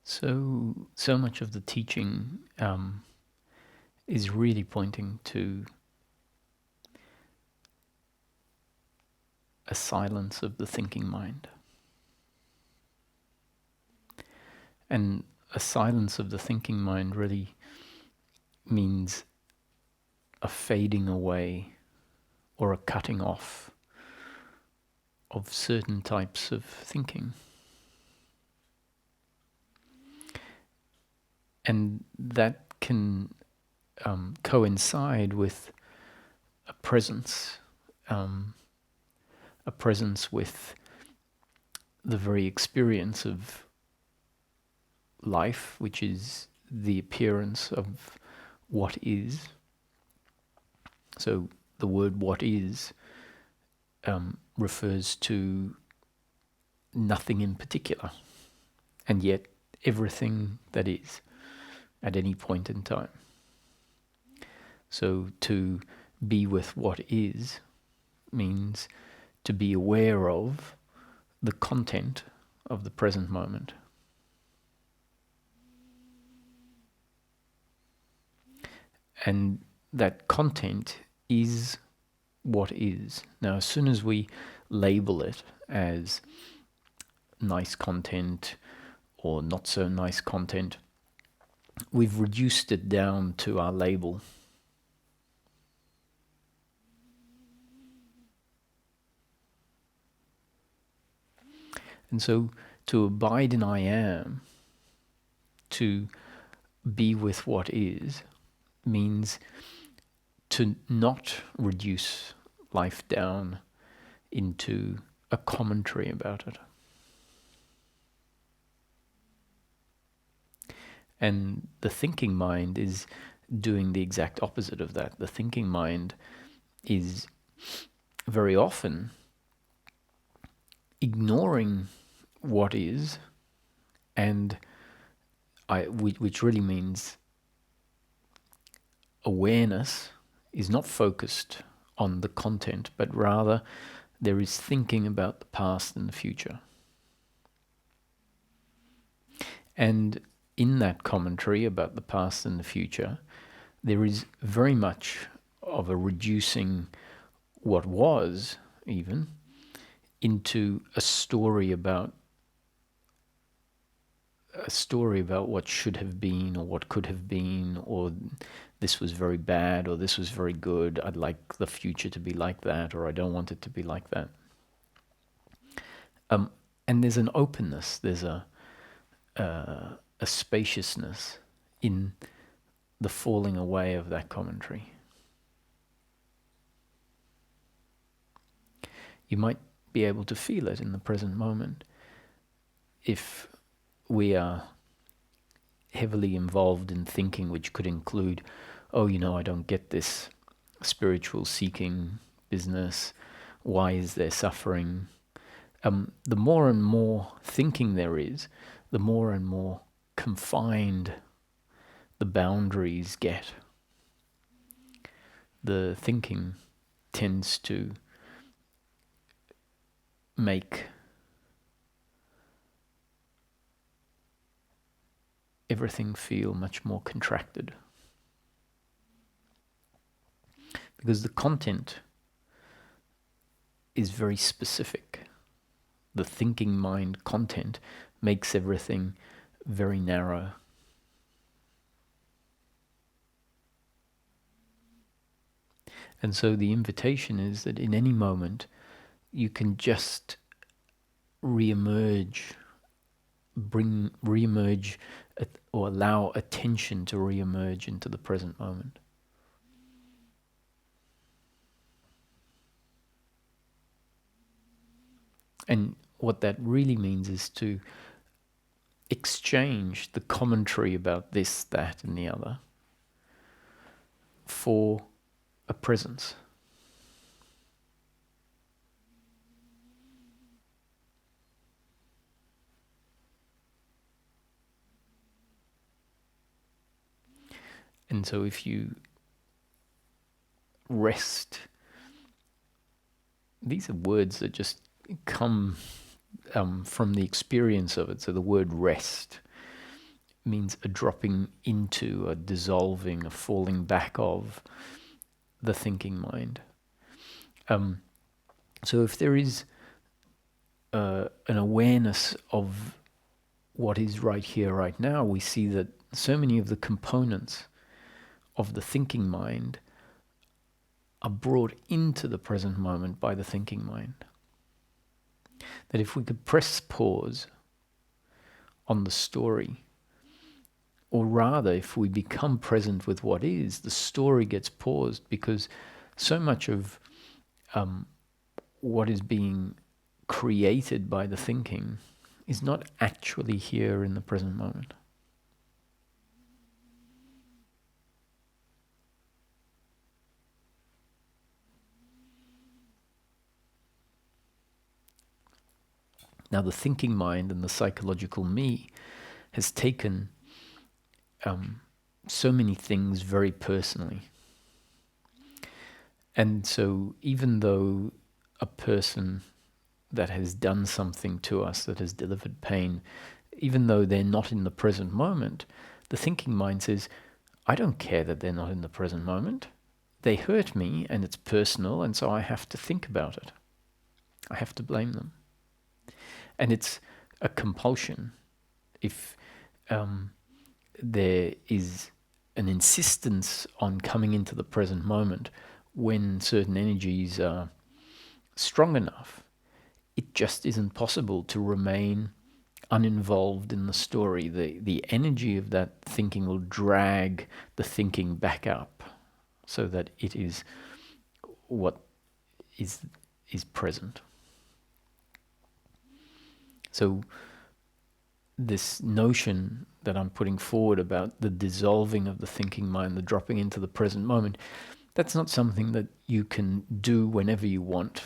So much of the teaching is really pointing to a silence of the thinking mind. And a silence of the thinking mind really means a fading away or a cutting off of certain types of thinking. And that can coincide with a presence with the very experience of life, which is the appearance of what is. So the word "what is" refers to nothing in particular, and yet everything that is at any point in time. So to be with what is means to be aware of the content of the present moment. And that content is what is. Now, as soon as we label it as nice content or not so nice content, we've reduced it down to our label. And so to abide in I am, to be with what is, means to not reduce life down into a commentary about it. And the thinking mind is doing the exact opposite of that. The thinking mind is very often ignoring what is, and which really means awareness is not focused on the content, but rather there is thinking about the past and the future. And in that commentary about the past and the future, there is very much of a reducing what was, even, into a story about what should have been or what could have been, or this was very bad or this was very good. I'd like the future to be like that, or I don't want it to be like that. And there's an openness, there's a spaciousness in the falling away of that commentary. You might be able to feel it in the present moment if we are heavily involved in thinking, which could include, I don't get this spiritual seeking business. Why is there suffering? The more and more thinking there is, the more and more confined the boundaries get. The thinking tends to make everything feel much more contracted. Because the content is very specific. The thinking mind content makes everything very narrow. And so the invitation is that in any moment you can just re-emerge or allow attention to re-emerge into the present moment. And what that really means is to exchange the commentary about this, that, and the other for a presence. And so if you rest, these are words that just come from the experience of it. So the word rest means a dropping into, a dissolving, a falling back of the thinking mind. So if there is an awareness of what is right here, right now, we see that so many of the components of the thinking mind are brought into the present moment by the thinking mind. That if we could press pause on the story, or rather if we become present with what is, the story gets paused, because so much of what is being created by the thinking is not actually here in the present moment. Now, the thinking mind and the psychological me has taken so many things very personally. And so even though a person that has done something to us, that has delivered pain, even though they're not in the present moment, the thinking mind says, I don't care that they're not in the present moment. They hurt me and it's personal, and so I have to think about it. I have to blame them. And it's a compulsion. If there is an insistence on coming into the present moment when certain energies are strong enough, it just isn't possible to remain uninvolved in the story. The energy of that thinking will drag the thinking back up so that it is what is present. So this notion that I'm putting forward about the dissolving of the thinking mind, the dropping into the present moment, that's not something that you can do whenever you want.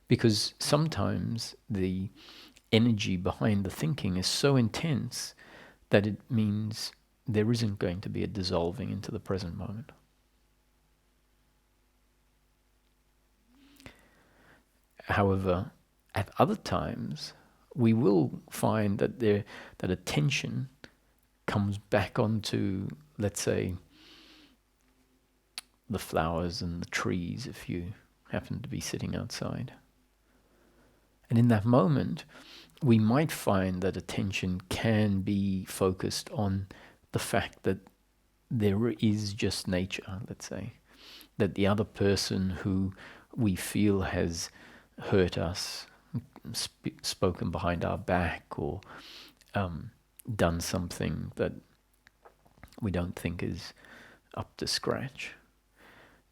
Because sometimes the energy behind the thinking is so intense that it means there isn't going to be a dissolving into the present moment. However, at other times, we will find that attention comes back onto, let's say, the flowers and the trees if you happen to be sitting outside. And in that moment, we might find that attention can be focused on the fact that there is just nature, let's say. That the other person who we feel has hurt us, spoken behind our back, or done something that we don't think is up to scratch.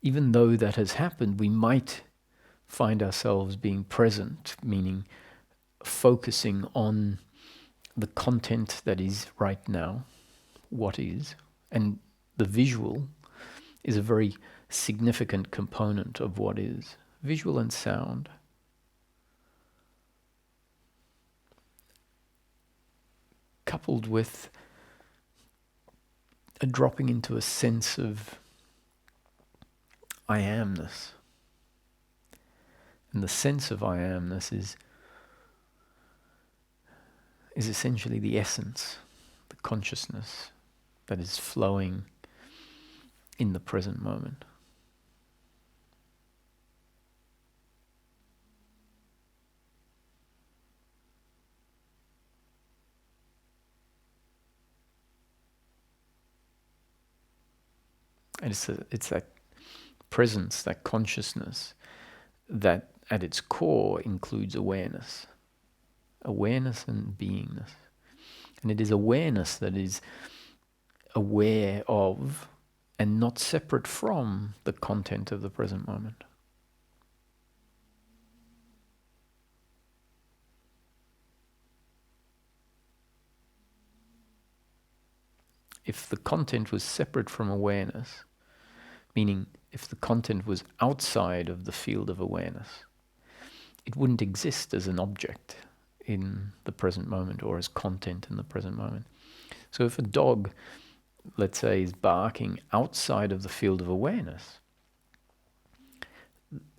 Even though that has happened, we might find ourselves being present, meaning focusing on the content that is right now, what is, and the visual is a very significant component of what is. Visual and sound. Coupled with a dropping into a sense of I amness. And the sense of I amness is essentially the essence, the consciousness that is flowing in the present moment. And it's that presence, that consciousness, that at its core includes awareness. Awareness and beingness. And it is awareness that is aware of and not separate from the content of the present moment. If the content was separate from awareness, meaning if the content was outside of the field of awareness, it wouldn't exist as an object in the present moment or as content in the present moment. So if a dog, let's say, is barking outside of the field of awareness,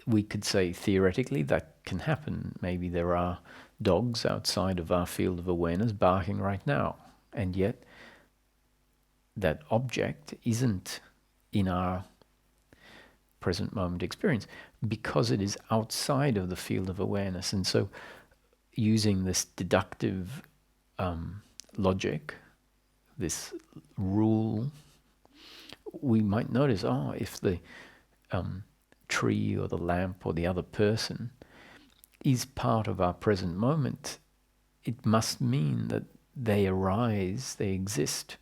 we could say theoretically that can happen. Maybe there are dogs outside of our field of awareness barking right now. and yet that object isn't in our present moment experience because it is outside of the field of awareness. And so using this deductive logic, this rule, we might notice, if the tree or the lamp or the other person is part of our present moment, it must mean that they arise, they exist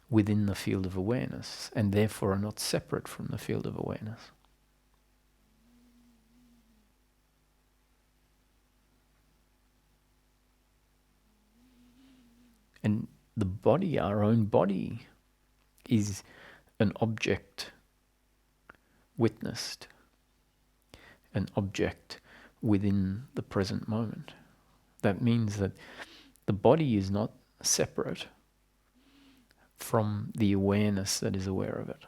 within the field of awareness and therefore are not separate from the field of awareness. And the body, our own body, is an object witnessed, an object within the present moment. That means that the body is not separate from the awareness that is aware of it.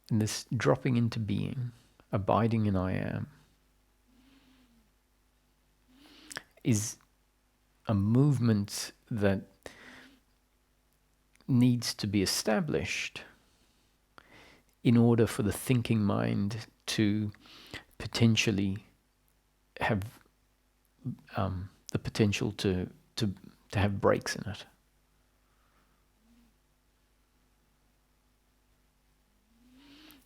And this dropping into being, abiding in I am, is a movement that needs to be established in order for the thinking mind to potentially have the potential to have breaks in it.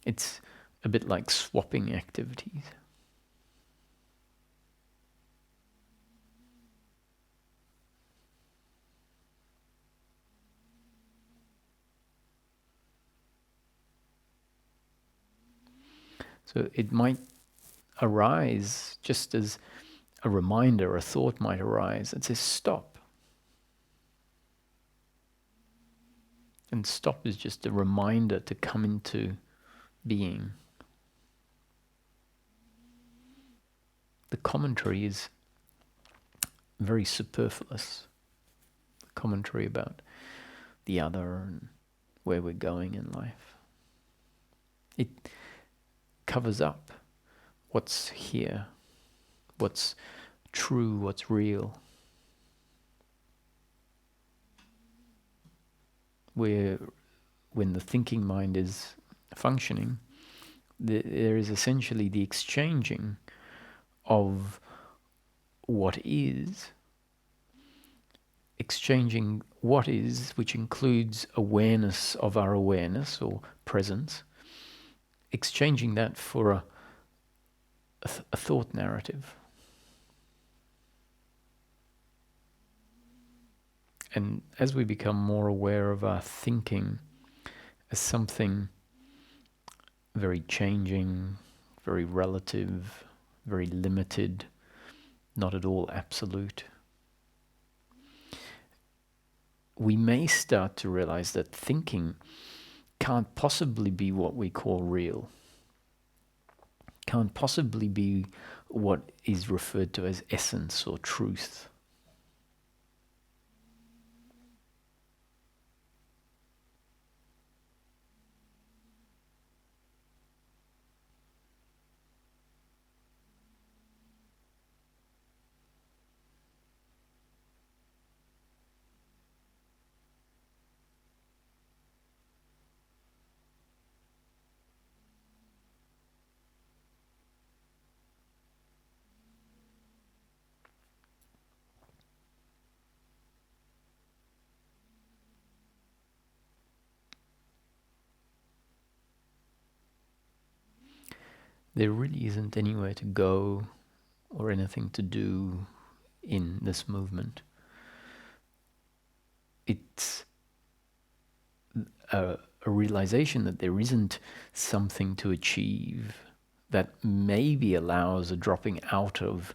It's a bit like swapping activities. So it might arise just as a reminder, a thought might arise that says stop. And stop is just a reminder to come into being. The commentary is very superfluous. The commentary about the other and where we're going in life. It covers up what's here, what's true, what's real. Where when the thinking mind is functioning, there is essentially the exchanging of what is, exchanging what is, which includes awareness of our awareness or presence, exchanging that for a thought narrative. And as we become more aware of our thinking as something very changing, very relative, very limited, not at all absolute, we may start to realize that thinking can't possibly be what we call real, can't possibly be what is referred to as essence or truth. There really isn't anywhere to go or anything to do in this movement. It's a realization that there isn't something to achieve that maybe allows a dropping out of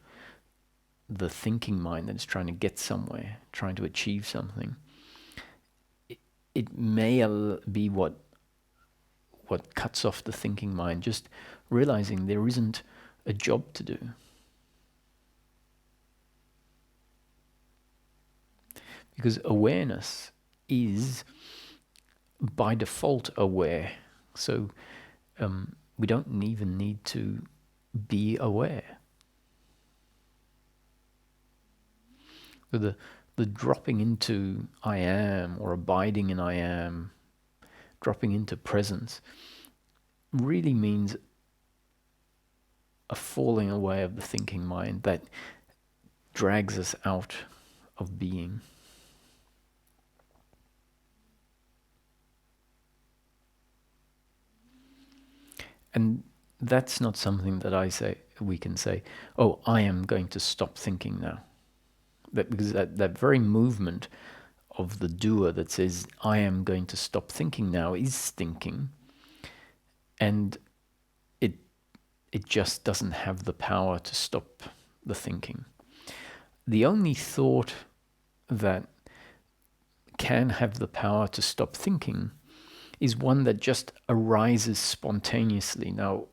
the thinking mind that's trying to get somewhere, trying to achieve something. It may be what cuts off the thinking mind, just realizing there isn't a job to do. Because awareness is by default aware. So we don't even need to be aware. So the dropping into I am, or abiding in I am, dropping into presence, really means a falling away of the thinking mind that drags us out of being. And that's not something that we can say, oh, I am going to stop thinking now. Because that very movement of the doer that says, I am going to stop thinking now, is thinking. And it just doesn't have the power to stop the thinking. The only thought that can have the power to stop thinking is one that just arises spontaneously. Now,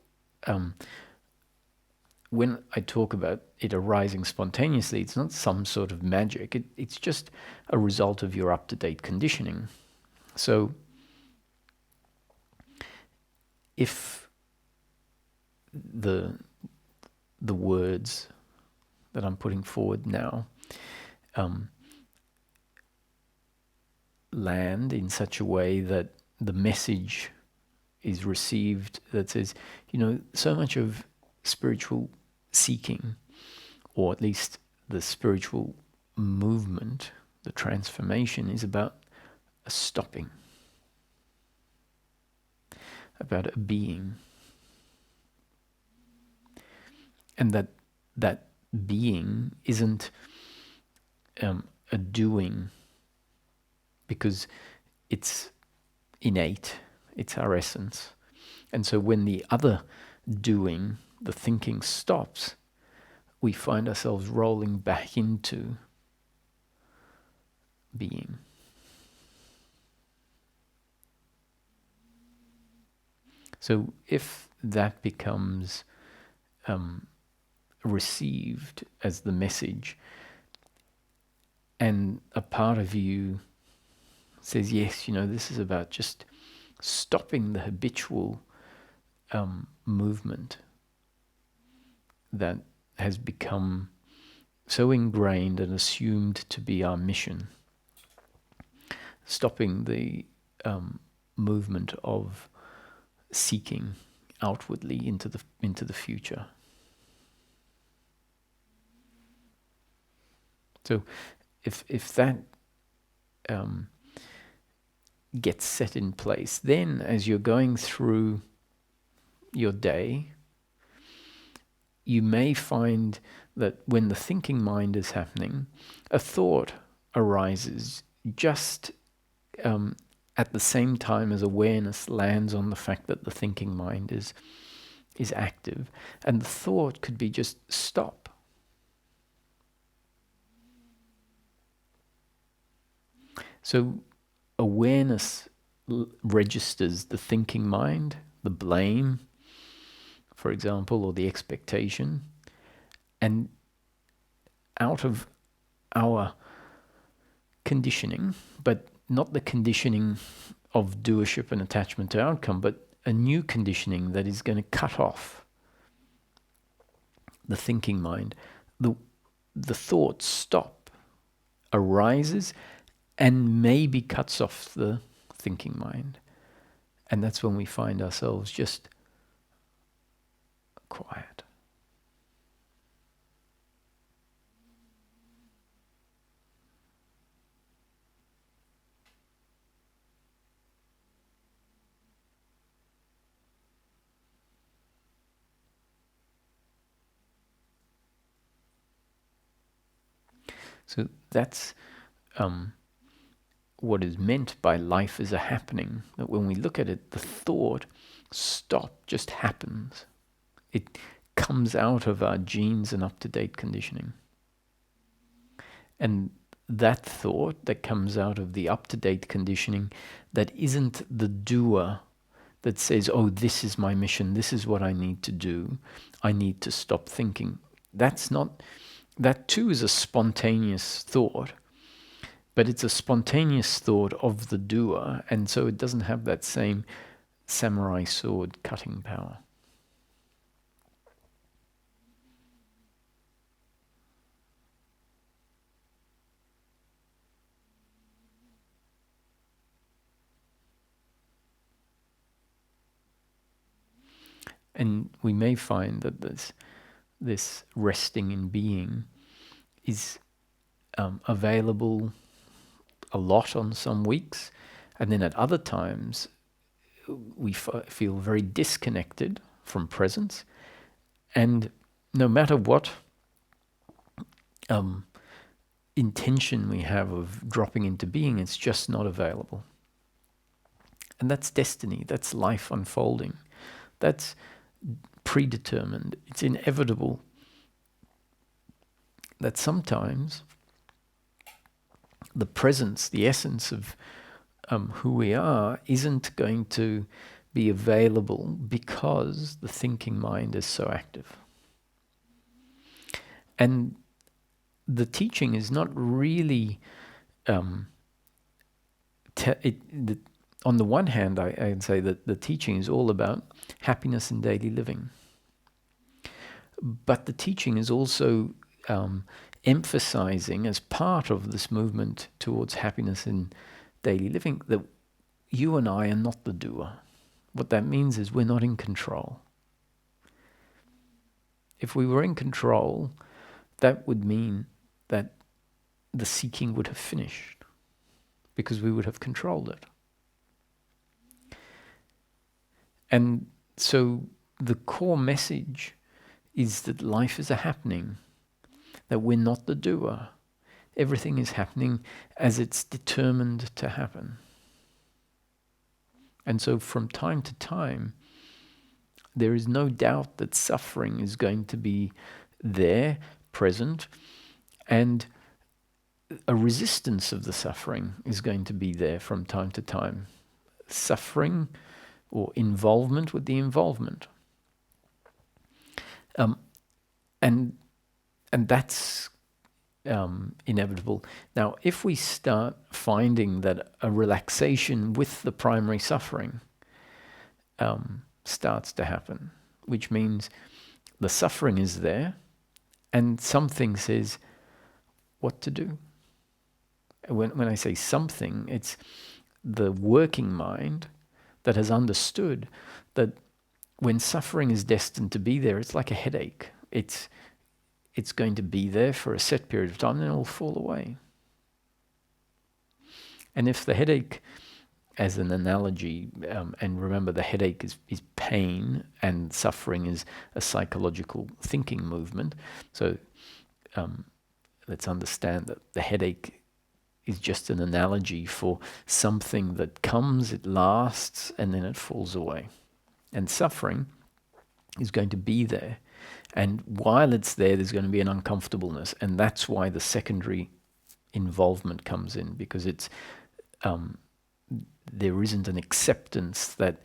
when I talk about it arising spontaneously, it's not some sort of magic. It's just a result of your up-to-date conditioning. So if the words that I'm putting forward now land in such a way that the message is received that says, so much of spiritual seeking, or at least the spiritual movement, the transformation, is about a stopping, about a being. And that being isn't a doing because it's innate, it's our essence. And so when the other doing, the thinking, stops, we find ourselves rolling back into being. So if that becomes received as the message, and a part of you says, yes, this is about just stopping the habitual movement that has become so ingrained and assumed to be our mission, stopping the movement of seeking outwardly into the future. So if that gets set in place, then as you're going through your day, you may find that when the thinking mind is happening, a thought arises just at the same time as awareness lands on the fact that the thinking mind is active. And the thought could be just stop. So awareness registers the thinking mind, the blame, for example, or the expectation, and out of our conditioning, but not the conditioning of doership and attachment to outcome, but a new conditioning that is going to cut off the thinking mind. The thought stop, arises, and maybe cuts off the thinking mind. And that's when we find ourselves just quiet. So that's what is meant by life as a happening. That when we look at it, the thought stop just happens. It comes out of our genes and up-to-date conditioning. And that thought that comes out of the up-to-date conditioning, that isn't the doer that says, oh, this is my mission, this is what I need to do, I need to stop thinking. That too is a spontaneous thought, but it's a spontaneous thought of the doer, and so it doesn't have that same samurai sword cutting power. And we may find that this resting in being is available a lot on some weeks, and then at other times we feel very disconnected from presence, and no matter what intention we have of dropping into being, it's just not available. And that's destiny, that's life unfolding, that's predetermined, it's inevitable that sometimes the presence, the essence of who we are isn't going to be available because the thinking mind is so active. And the teaching is not really, on the one hand, I'd say that the teaching is all about happiness in daily living. But the teaching is also emphasizing, as part of this movement towards happiness in daily living, that you and I are not the doer. What that means is we're not in control. If we were in control, that would mean that the seeking would have finished, because we would have controlled it. And so the core message is that life is a happening, that we're not the doer. Everything is happening as it's determined to happen. And so from time to time, there is no doubt that suffering is going to be there, present, and a resistance of the suffering is going to be there from time to time. Suffering or involvement with the involvement. And that's inevitable. Now, if we start finding that a relaxation with the primary suffering starts to happen, which means the suffering is there and something says what to do. When I say something, it's the working mind that has understood that when suffering is destined to be there, it's like a headache. It's going to be there for a set period of time, and then it will fall away. And if the headache, as an analogy, and remember the headache is pain and suffering is a psychological thinking movement. So let's understand that the headache is just an analogy for something that comes, it lasts, and then it falls away. And suffering is going to be there. And while it's there, there's going to be an uncomfortableness. And that's why the secondary involvement comes in, because it's there isn't an acceptance that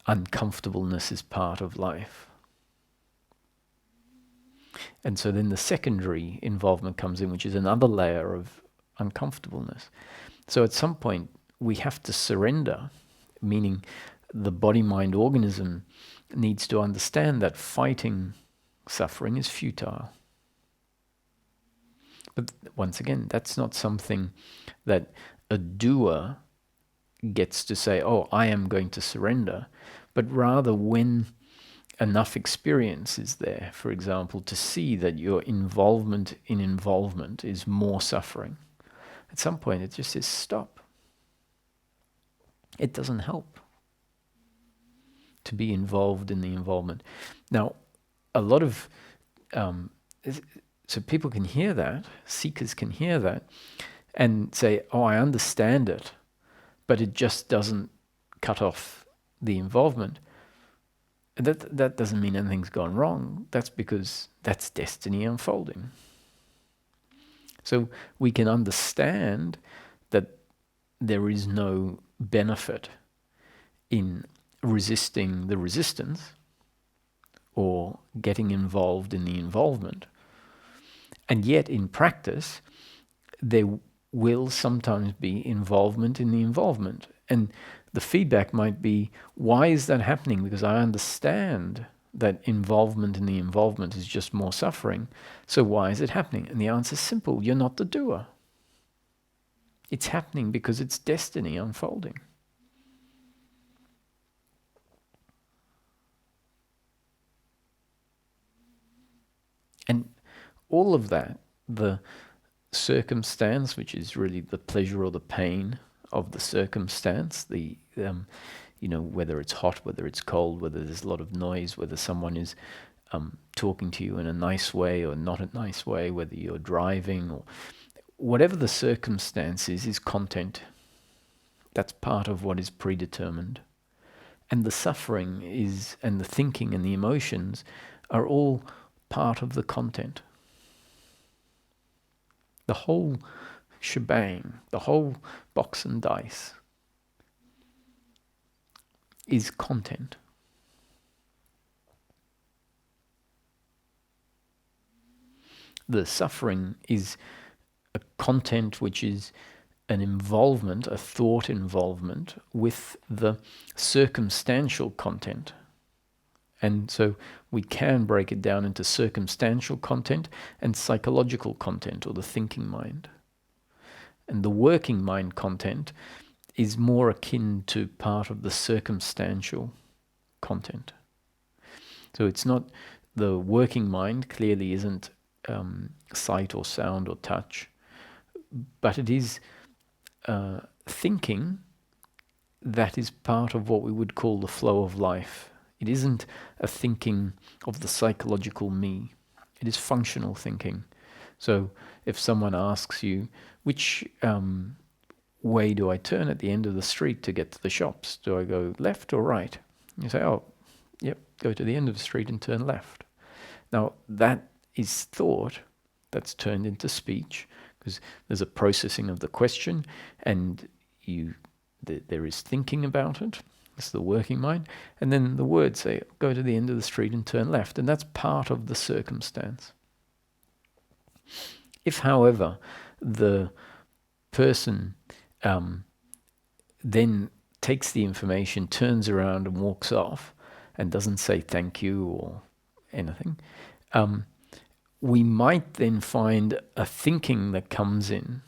uncomfortableness is part of life. And so then the secondary involvement comes in, which is another layer of uncomfortableness. So at some point, we have to surrender, meaning the body-mind organism needs to understand that fighting suffering is futile. But once again, that's not something that a doer gets to say, oh, I am going to surrender, but rather when enough experience is there, for example, to see that your involvement in involvement is more suffering, at some point it just says stop. It doesn't help to be involved in the involvement. Now, a lot of, so people can hear that, seekers can hear that, and say, oh, I understand it, but it just doesn't cut off the involvement. That doesn't mean anything's gone wrong. That's because that's destiny unfolding. So we can understand that there is no benefit in resisting the resistance or getting involved in the involvement. And yet in practice, there will sometimes be involvement in the involvement. And the feedback might be, why is that happening? Because I understand that involvement in the involvement is just more suffering. So why is it happening? And the answer is simple. You're not the doer. It's happening because it's destiny unfolding. all of that, the circumstance, which is really the pleasure or the pain of the circumstance, whether it's hot, whether it's cold, whether there's a lot of noise, whether someone is talking to you in a nice way or not a nice way, whether you're driving, or whatever the circumstance is content. That's part of what is predetermined. And the suffering and the thinking and the emotions are all part of the content. The whole shebang, the whole box and dice is content. The suffering is a content which is an involvement, a thought involvement with the circumstantial content. And so we can break it down into circumstantial content and psychological content, or the thinking mind. And the working mind content is more akin to part of the circumstantial content. So it's not, the working mind clearly isn't sight or sound or touch, but it is thinking that is part of what we would call the flow of life. It isn't a thinking of the psychological me. It is functional thinking. So if someone asks you, which way do I turn at the end of the street to get to the shops? Do I go left or right? You say, oh, yep, go to the end of the street and turn left. Now that is thought that's turned into speech, because there's a processing of the question, and there is thinking about it. It's the working mind. And then the words say, go to the end of the street and turn left. And that's part of the circumstance. If, however, the person then takes the information, turns around and walks off, and doesn't say thank you or anything, we might then find a thinking that comes in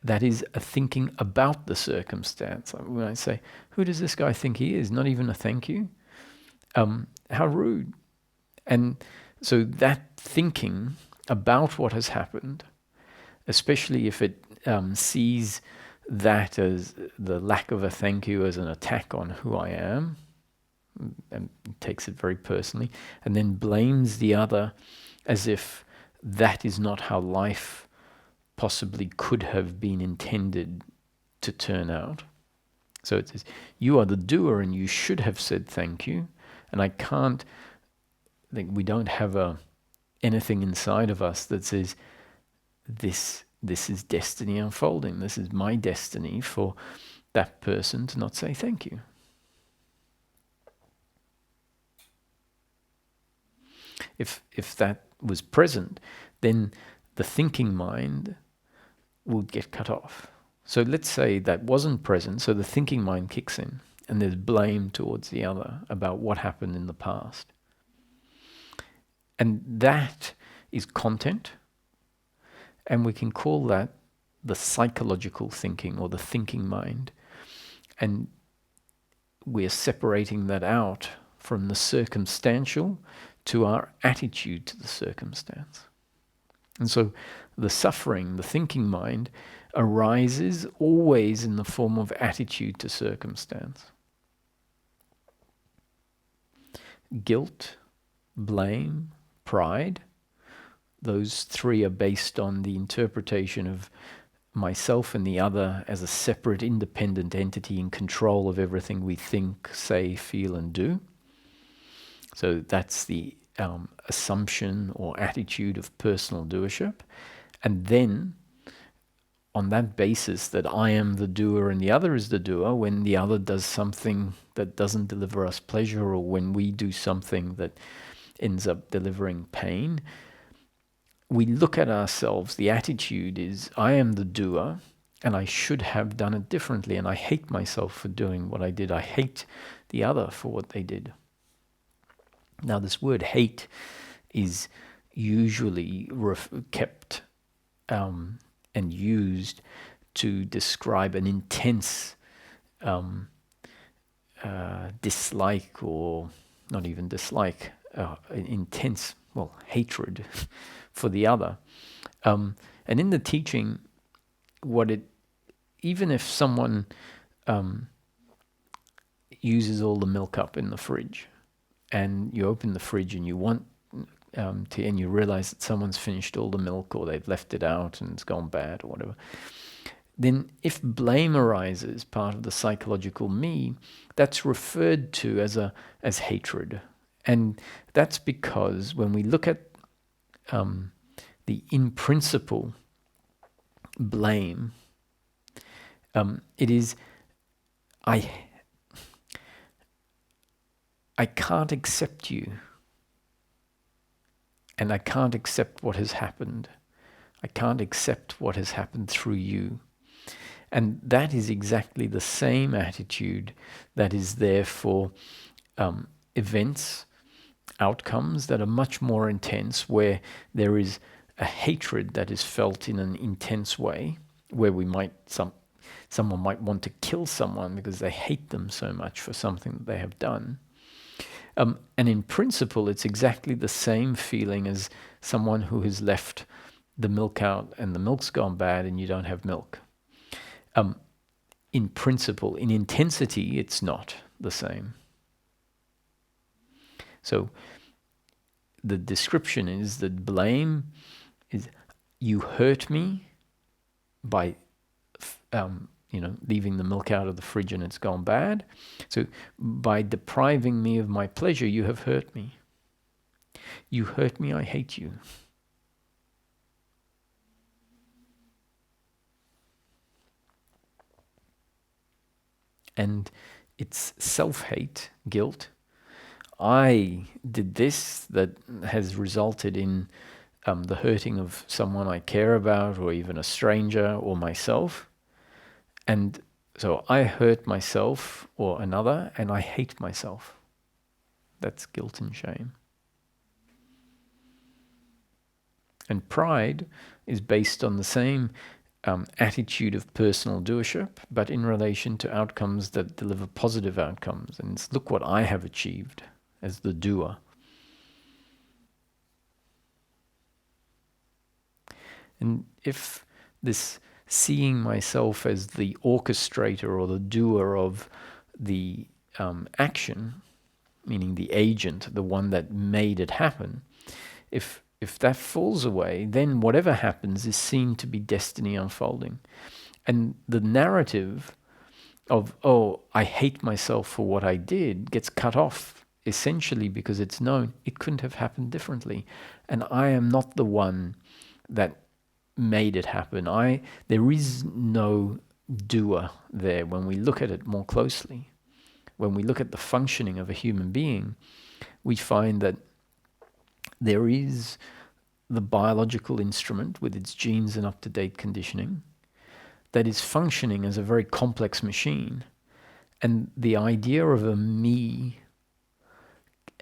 that is a thinking about the circumstance. When I say, who does this guy think he is? Not even a thank you? How rude. And so that thinking about what has happened, especially if it sees that as the lack of a thank you as an attack on who I am, and takes it very personally, and then blames the other as if that is not how life possibly could have been intended to turn out. So it says, you are the doer and you should have said thank you, and I can't, we don't have anything inside of us that says this is destiny unfolding, this is my destiny for that person to not say thank you. If that was present, then the thinking mind would get cut off. So let's say that wasn't present, so the thinking mind kicks in, and there's blame towards the other about what happened in the past. And that is content, and we can call that the psychological thinking or the thinking mind. And we're separating that out from the circumstantial to our attitude to the circumstance. And so the suffering, the thinking mind, arises always in the form of attitude to circumstance. Guilt, blame, pride, those three are based on the interpretation of myself and the other as a separate, independent entity in control of everything we think, say, feel, and do. So that's the assumption or attitude of personal doership. And then, on that basis that I am the doer and the other is the doer, when the other does something that doesn't deliver us pleasure, or when we do something that ends up delivering pain, we look at ourselves, the attitude is, I am the doer, and I should have done it differently, and I hate myself for doing what I did. I hate the other for what they did. Now, this word hate is usually kept and used to describe an intense dislike, or not even dislike, intense hatred for the other. And in the teaching, even if someone uses all the milk up in the fridge, and you open the fridge and you want and you realize that someone's finished all the milk, or they've left it out and it's gone bad or whatever, then if blame arises, part of the psychological me, that's referred to as hatred. And that's because when we look at the in principle blame, it is I can't accept you, and I can't accept what has happened. I can't accept what has happened through you. And that is exactly the same attitude that is there for events, outcomes that are much more intense, where there is a hatred that is felt in an intense way, where someone might want to kill someone because they hate them so much for something that they have done. And in principle, it's exactly the same feeling as someone who has left the milk out and the milk's gone bad and you don't have milk. In principle, in intensity, it's not the same. So the description is that blame is, you hurt me by leaving the milk out of the fridge and it's gone bad. So by depriving me of my pleasure, you have hurt me. You hurt me, I hate you. And it's self-hate, guilt. I did this that has resulted in the hurting of someone I care about, or even a stranger, or myself. And so I hurt myself or another, and I hate myself. That's guilt and shame. And pride is based on the same attitude of personal doership, but in relation to outcomes that deliver positive outcomes. And it's, look what I have achieved as the doer. And if this seeing myself as the orchestrator or the doer of the action, meaning the agent, the one that made it happen, if that falls away, then whatever happens is seen to be destiny unfolding. And the narrative of, I hate myself for what I did, gets cut off, essentially because it's known it couldn't have happened differently. And I am not the one that made it happen. There is no doer there when we look at it more closely. When we look at the functioning of a human being, we find that there is the biological instrument with its genes and up-to-date conditioning that is functioning as a very complex machine. And the idea of a me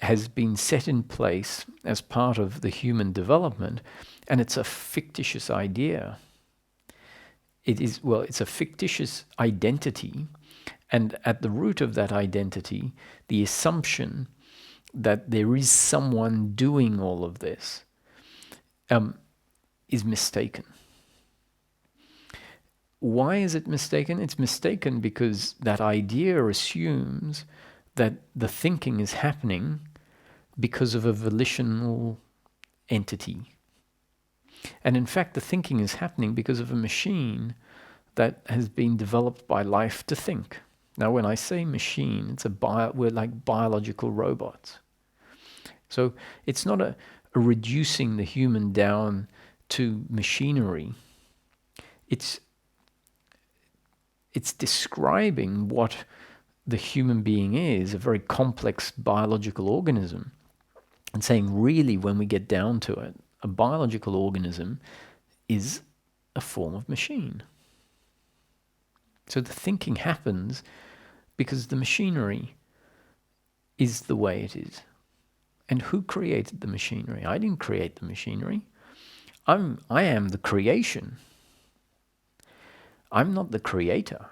has been set in place as part of the human development, and it's a fictitious idea. It's a fictitious identity, and at the root of that identity, the assumption that there is someone doing all of this is mistaken. Why is it mistaken? It's mistaken because that idea assumes that the thinking is happening because of a volitional entity. And in fact, the thinking is happening because of a machine that has been developed by life to think. Now, when I say machine, we're like biological robots. So it's not a reducing the human down to machinery. It's describing what the human being is, a very complex biological organism, and saying, really, when we get down to it, a biological organism is a form of machine. So the thinking happens because the machinery is the way it is. And who created the machinery? I didn't create the machinery. I am the creation. I'm not the creator.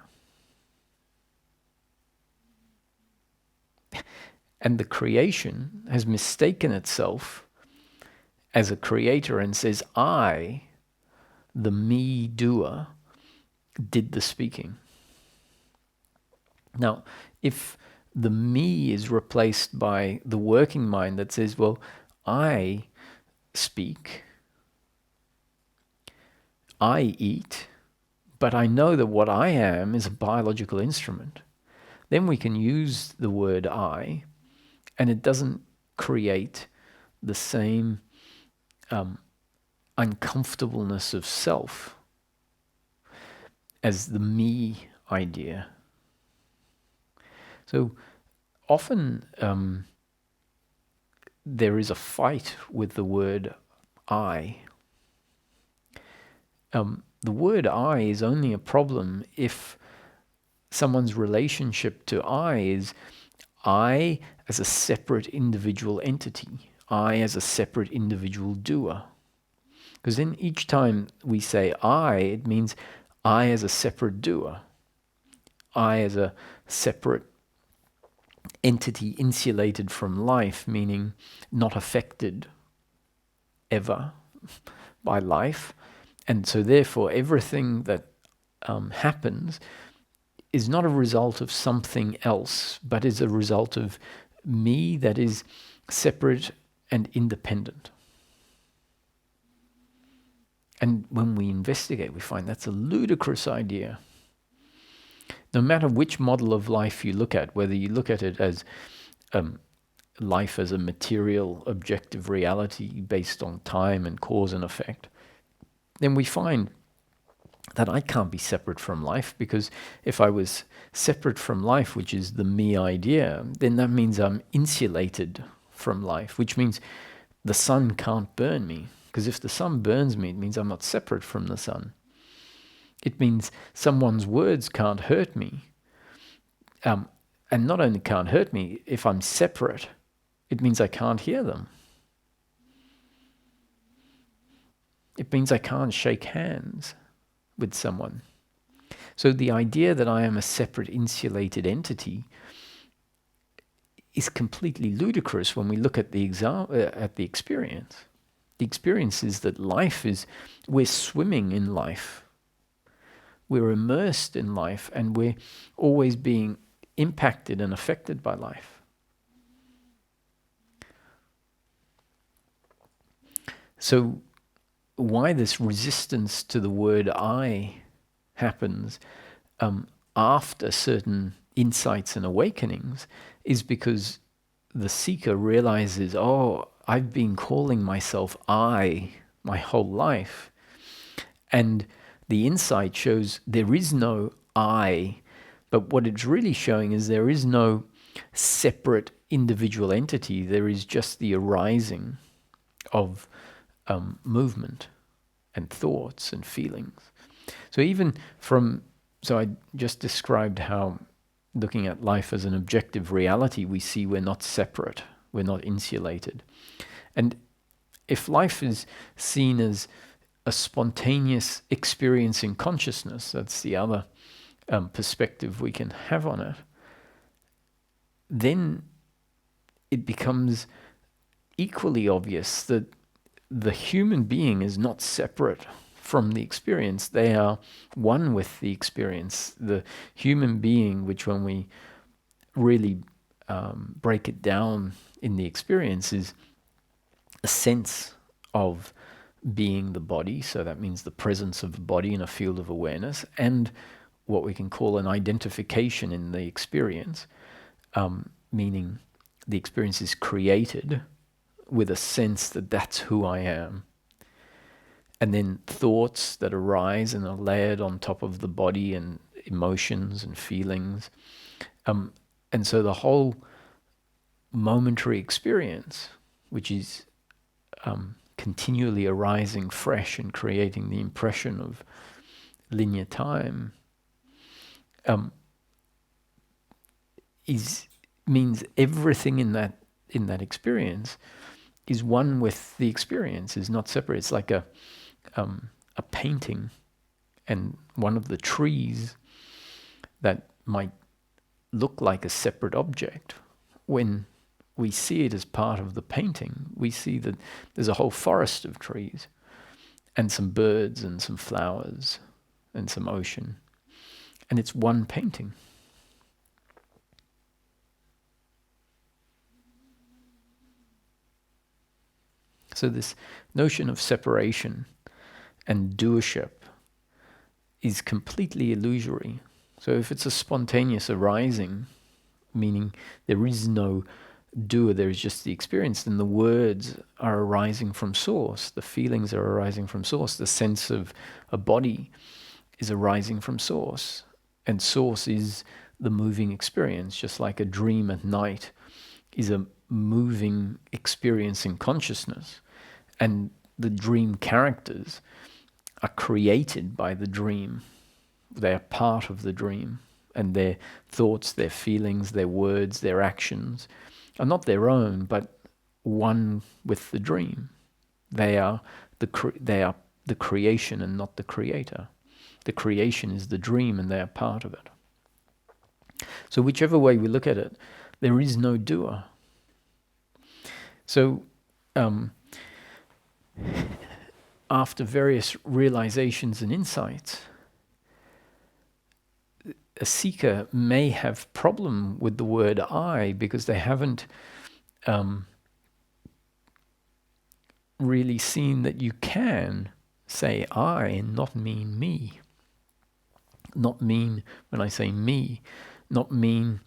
And the creation has mistaken itself as a creator and says, I, the me doer, did the speaking. Now, if the me is replaced by the working mind that says, well, I speak, I eat, but I know that what I am is a biological instrument, then we can use the word I, and it doesn't create the same uncomfortableness of self as the me idea. So often there is a fight with the word I. The word I is only a problem if someone's relationship to I is I as a separate individual entity, I as a separate individual doer. Because then each time we say I, it means I as a separate doer, I as a separate entity insulated from life, meaning not affected ever by life. And so therefore everything that happens is not a result of something else, but is a result of me that is separate and independent. And when we investigate, we find that's a ludicrous idea. No matter which model of life you look at, whether you look at it as life as a material, objective reality based on time and cause and effect, then we find that I can't be separate from life, because if I was separate from life, which is the me idea, then that means I'm insulated from life, which means the sun can't burn me. Because if the sun burns me, it means I'm not separate from the sun. It means someone's words can't hurt me. And not only can't hurt me, if I'm separate, it means I can't hear them. It means I can't shake hands with someone. So the idea that I am a separate insulated entity is completely ludicrous when we look at the experience. The experience is that life is, we're swimming in life. We're immersed in life, and we're always being impacted and affected by life. So why this resistance to the word I happens after certain insights and awakenings is because the seeker realizes, oh, I've been calling myself I my whole life. And the insight shows there is no I, but what it's really showing is there is no separate individual entity. There is just the arising of movement and thoughts and feelings. So I just described how looking at life as an objective reality, we see we're not separate, we're not insulated. And if life is seen as a spontaneous experience in consciousness, that's the other perspective we can have on it, then it becomes equally obvious that the human being is not separate from the experience. They are one with the experience. The human being, which when we really break it down in the experience, is a sense of being the body. So that means the presence of the body in a field of awareness, and what we can call an identification in the experience, meaning the experience is created with a sense that that's who I am. And then thoughts that arise and are layered on top of the body, and emotions and feelings. And so the whole momentary experience, which is continually arising fresh and creating the impression of linear time, means everything in that experience is one with the experience, is not separate. It's like a painting, and one of the trees that might look like a separate object, when we see it as part of the painting. We see that there's a whole forest of trees and some birds and some flowers and some ocean. And it's one painting. So this notion of separation and doership is completely illusory. So if it's a spontaneous arising, meaning there is no doer, there is just the experience, then the words are arising from source, the feelings are arising from source, the sense of a body is arising from source, and source is the moving experience, just like a dream at night is a moving experience in consciousness, and the dream characters are created by the dream. They are part of the dream, and their thoughts, their feelings, their words, their actions are not their own, but one with the dream. They are the creation and not the creator. The creation is the dream, and they are part of it. So whichever way we look at it, there is no doer. So after various realizations and insights, a seeker may have problem with the word I because they haven't really seen that you can say I and not mean me. Not mean, when I say me, not mean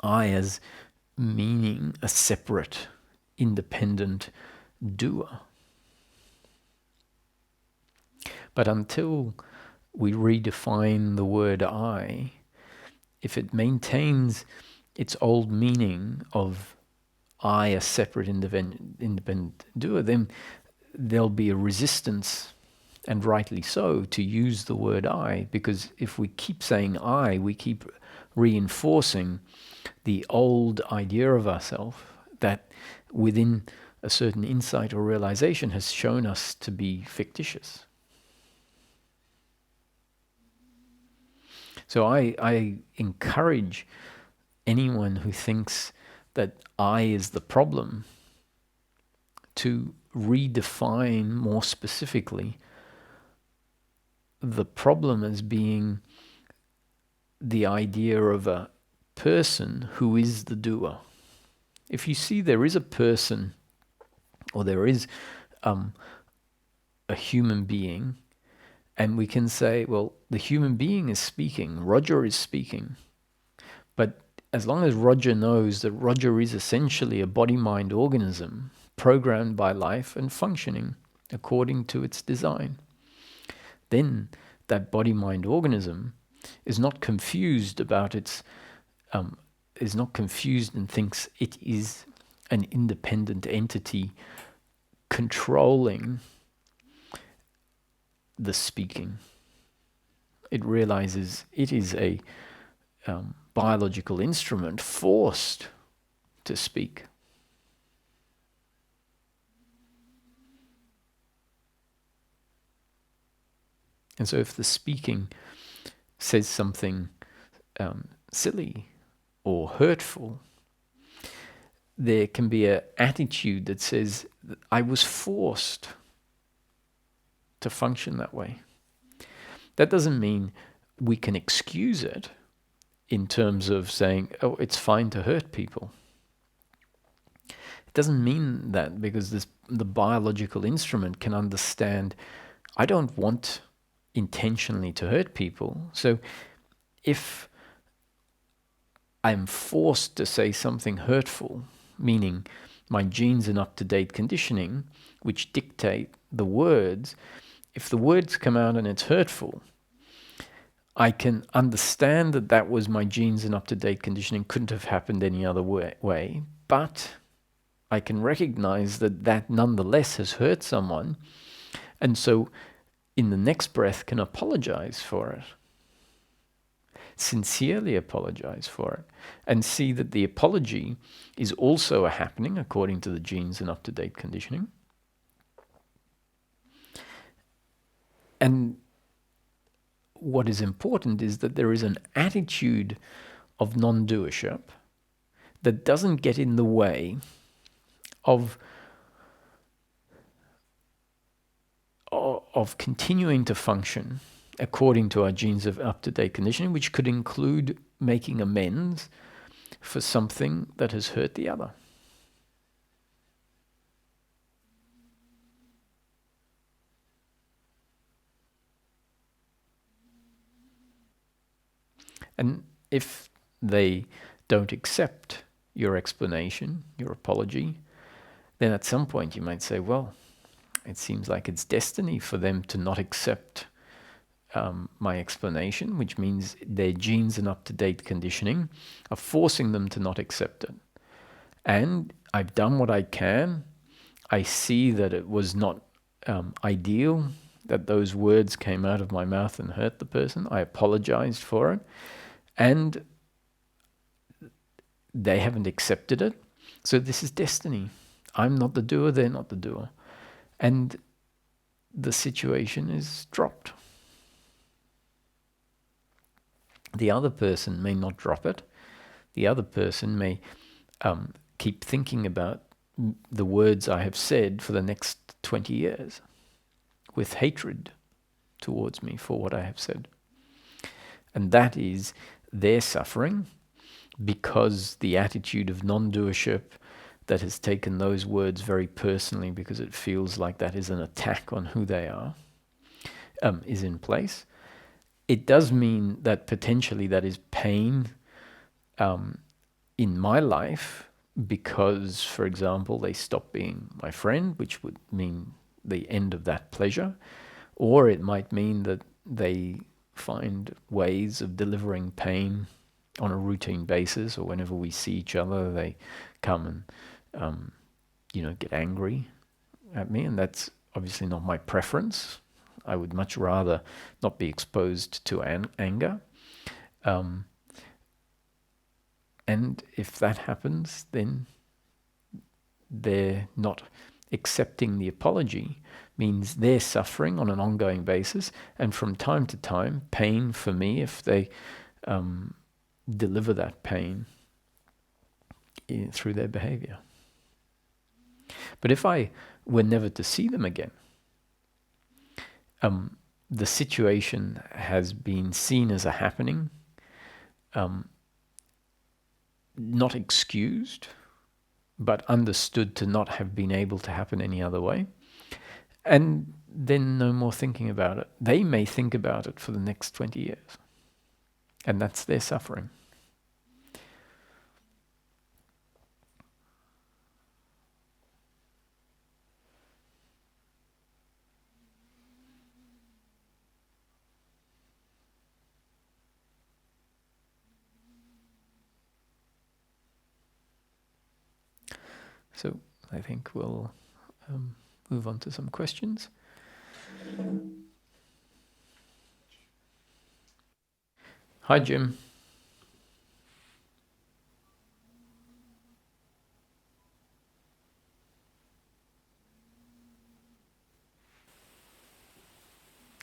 I as meaning a separate, independent doer. But until we redefine the word I, if it maintains its old meaning of I, a separate independent doer, then there'll be a resistance, and rightly so, to use the word I, because if we keep saying I, we keep reinforcing the old idea of ourselves that within a certain insight or realization has shown us to be fictitious. So I encourage anyone who thinks that I is the problem to redefine more specifically the problem as being the idea of a person who is the doer. If you see there is a person, or there is a human being, and we can say, well, the human being is speaking, Roger is speaking, but as long as Roger knows that Roger is essentially a body-mind organism programmed by life and functioning according to its design, then that body-mind organism is not confused about is not confused and thinks it is an independent entity controlling the speaking. It realizes it is a biological instrument forced to speak. And so if the speaking says something silly or hurtful, there can be an attitude that says, I was forced to function that way. That doesn't mean we can excuse it in terms of saying, oh, it's fine to hurt people. It doesn't mean that, because the biological instrument can understand, I don't want intentionally to hurt people. So if I'm forced to say something hurtful, meaning my genes and up-to-date conditioning, which dictate the words, if the words come out and it's hurtful, I can understand that that was my genes and up-to-date conditioning, couldn't have happened any other way, but I can recognize that that nonetheless has hurt someone, and so in the next breath can apologize for it. Sincerely apologize for it, and see that the apology is also a happening according to the genes and up-to-date conditioning. And what is important is that there is an attitude of non-doership that doesn't get in the way of continuing to function according to our genes of up-to-date conditioning, which could include making amends for something that has hurt the other. And if they don't accept your explanation, your apology, then at some point you might say, well, it seems like it's destiny for them to not accept my explanation, which means their genes and up-to-date conditioning are forcing them to not accept it. And I've done what I can. I see that it was not ideal, that those words came out of my mouth and hurt the person. I apologized for it. And they haven't accepted it. So this is destiny. I'm not the doer, they're not the doer. And the situation is dropped. The other person may not drop it. The other person may keep thinking about the words I have said for the next 20 years with hatred towards me for what I have said. And that is their suffering, because the attitude of non-doership that has taken those words very personally because it feels like that is an attack on who they are, is in place. It does mean that potentially that is pain in my life because, for example, they stop being my friend, which would mean the end of that pleasure. Or it might mean that they find ways of delivering pain on a routine basis, or whenever we see each other, they come and, get angry at me. And that's obviously not my preference. I would much rather not be exposed to anger. And if that happens, then they're not accepting the apology, means they're suffering on an ongoing basis. And from time to time, pain for me, if they deliver that pain through their behavior. But if I were never to see them again, the situation has been seen as a happening, not excused, but understood to not have been able to happen any other way. And then no more thinking about it. They may think about it for the next 20 years. And that's their suffering. So I think we'll move on to some questions. Hi, Jim.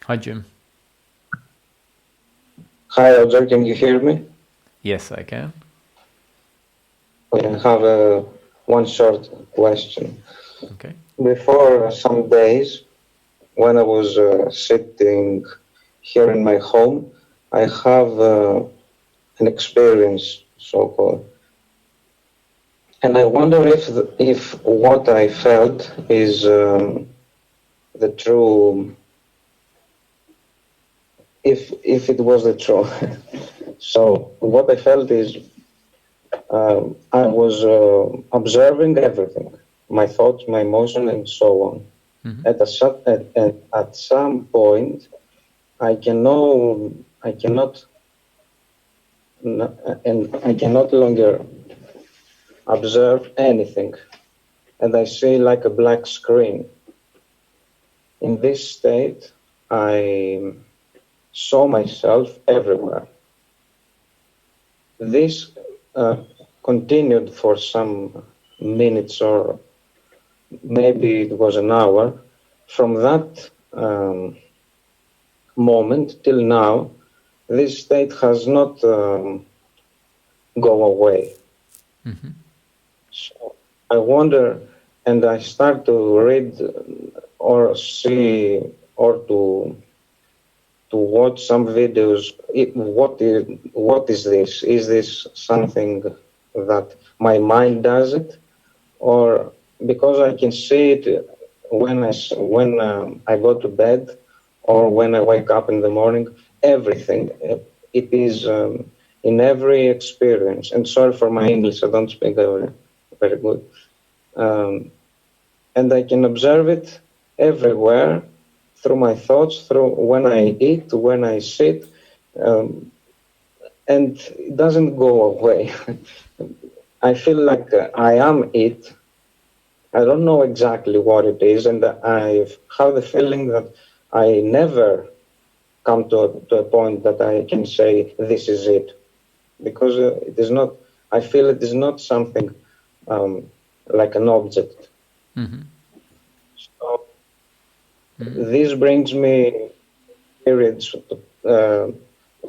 Hi, Jim. Hi, Roger, can you hear me? Yes, I can. I have one short question. Okay. Before some days, when I was sitting here in my home, I have an experience, so-called. And I wonder if what I felt is the true, if it was the truth. So what I felt is I was observing everything, my thoughts, my emotion, and so on. Mm-hmm. At some point, I cannot longer observe anything, and I see like a black screen. In this state, I saw myself everywhere. This continued for some minutes, or maybe it was an hour. From that moment till now, this state has not go away. Mm-hmm. So I wonder, and I start to read or see or to watch some videos. What is this? Is this something that my mind does it, or because I can see it when I go to bed or when I wake up in the morning? Everything. It is in every experience. And sorry for my English. I don't speak very good. Um, and I can observe it everywhere through my thoughts, through when I eat, when I sit, um, and it doesn't go away. I feel like I am it. I don't know exactly what it is, and I have the feeling that I never come to a point that I can say this is it, because it is not. I feel it is not something like an object. Mm-hmm. So Mm-hmm. this brings me periods, uh,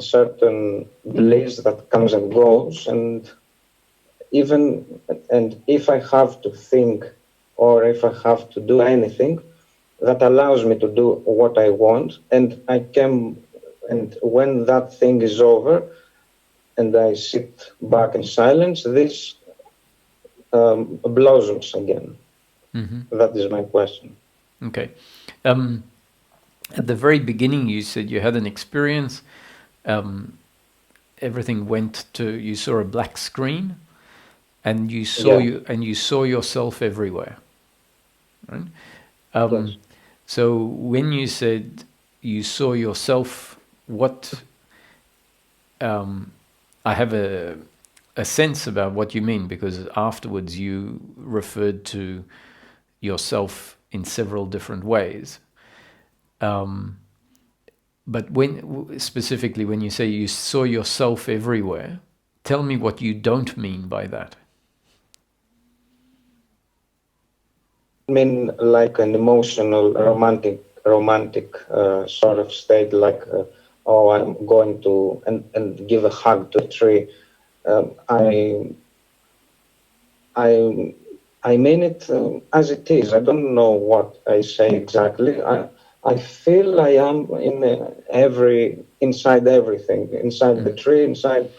certain beliefs that comes and goes, and even and if I have to think or if I have to do anything, that allows me to do what I want, and I can, and when that thing is over and I sit back in silence, this blossoms again. Mm-hmm. That is my question. Okay. At the very beginning, you said you had an experience. Um, Everything went to, you saw a black screen, and Yeah. you saw yourself everywhere. Right? Yes. So when you said you saw yourself, what I have a sense about what you mean, because afterwards you referred to yourself in several different ways. But when specifically when you say you saw yourself everywhere, tell me what you don't mean by that. I mean, like an emotional, romantic sort of state, like, oh, I'm going to and give a hug to a tree. Um, I I I mean it as it is. I don't know what I say exactly. I feel I am in inside everything, inside the tree, inside,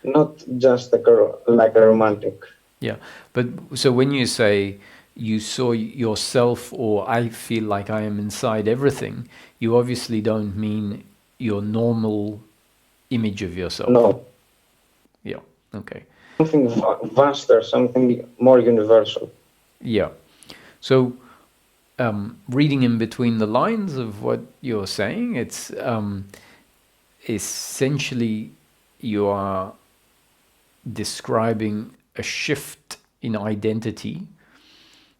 not just like a romantic. Yeah, but so when you say you saw yourself, or I feel like I am inside everything, you obviously don't mean your normal image of yourself. No, Yeah. Okay. something vaster, something more universal. Yeah. So reading in between the lines of what you're saying, it's essentially you are describing a shift in identity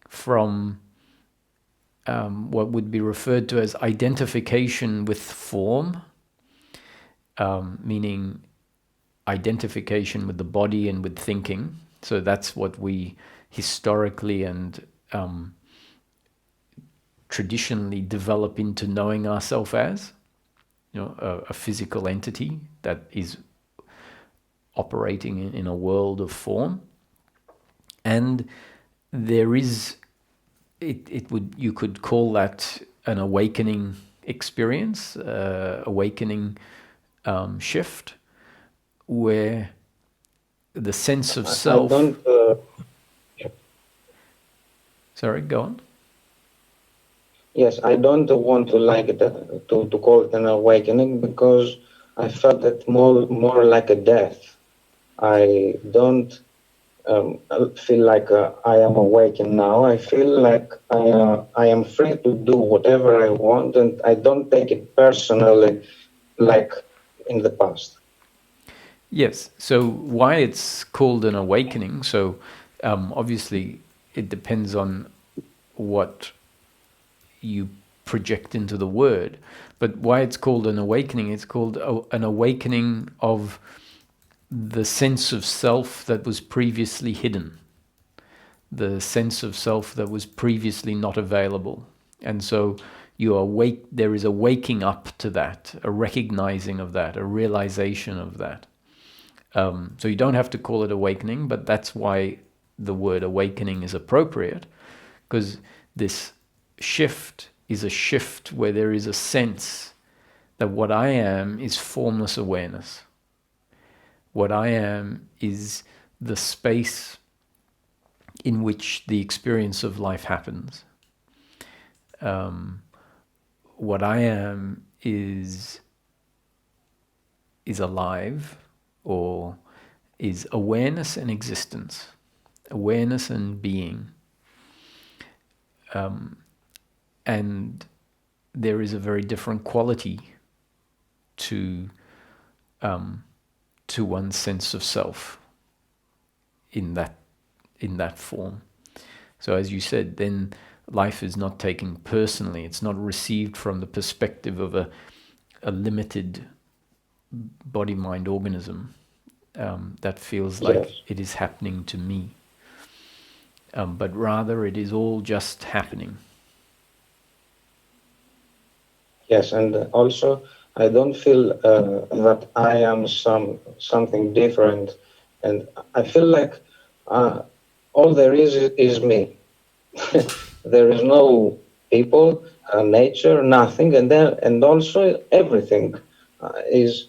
from what would be referred to as identification with form, meaning identification with the body and with thinking. So that's what we historically and traditionally develop into knowing ourselves as, a physical entity that is operating in a world of form. And there is, it would, you could call that an awakening experience, awakening shift, where the sense of I self. don't. Sorry, go on. Yes, I don't want to like it to call it an awakening, because I felt it more like a death. I don't feel like I am awakened now. I feel like I am free to do whatever I want, and I don't take it personally like in the past. Yes. So why it's called an awakening? So obviously it depends on what you project into the word. But why it's called an awakening? It's called an awakening of the sense of self that was previously hidden, the sense of self that was previously not available. And so you awake, there is a waking up to that, a recognizing of that, a realization of that. So you don't have to call it awakening, but that's why the word awakening is appropriate, because this shift is a shift where there is a sense that what I am is formless awareness. What I am is the space in which the experience of life happens. What I am is alive, or is awareness and existence, awareness and being. And there is a very different quality to one's sense of self in that form. So as you said, then life is not taken personally. It's not received from the perspective of a limited body-mind organism that feels like Yes. it is happening to me. But rather it is all just happening. Yes, and also I don't feel that I am something different, and I feel like all there is me. There is no people, nature, nothing, and also everything is.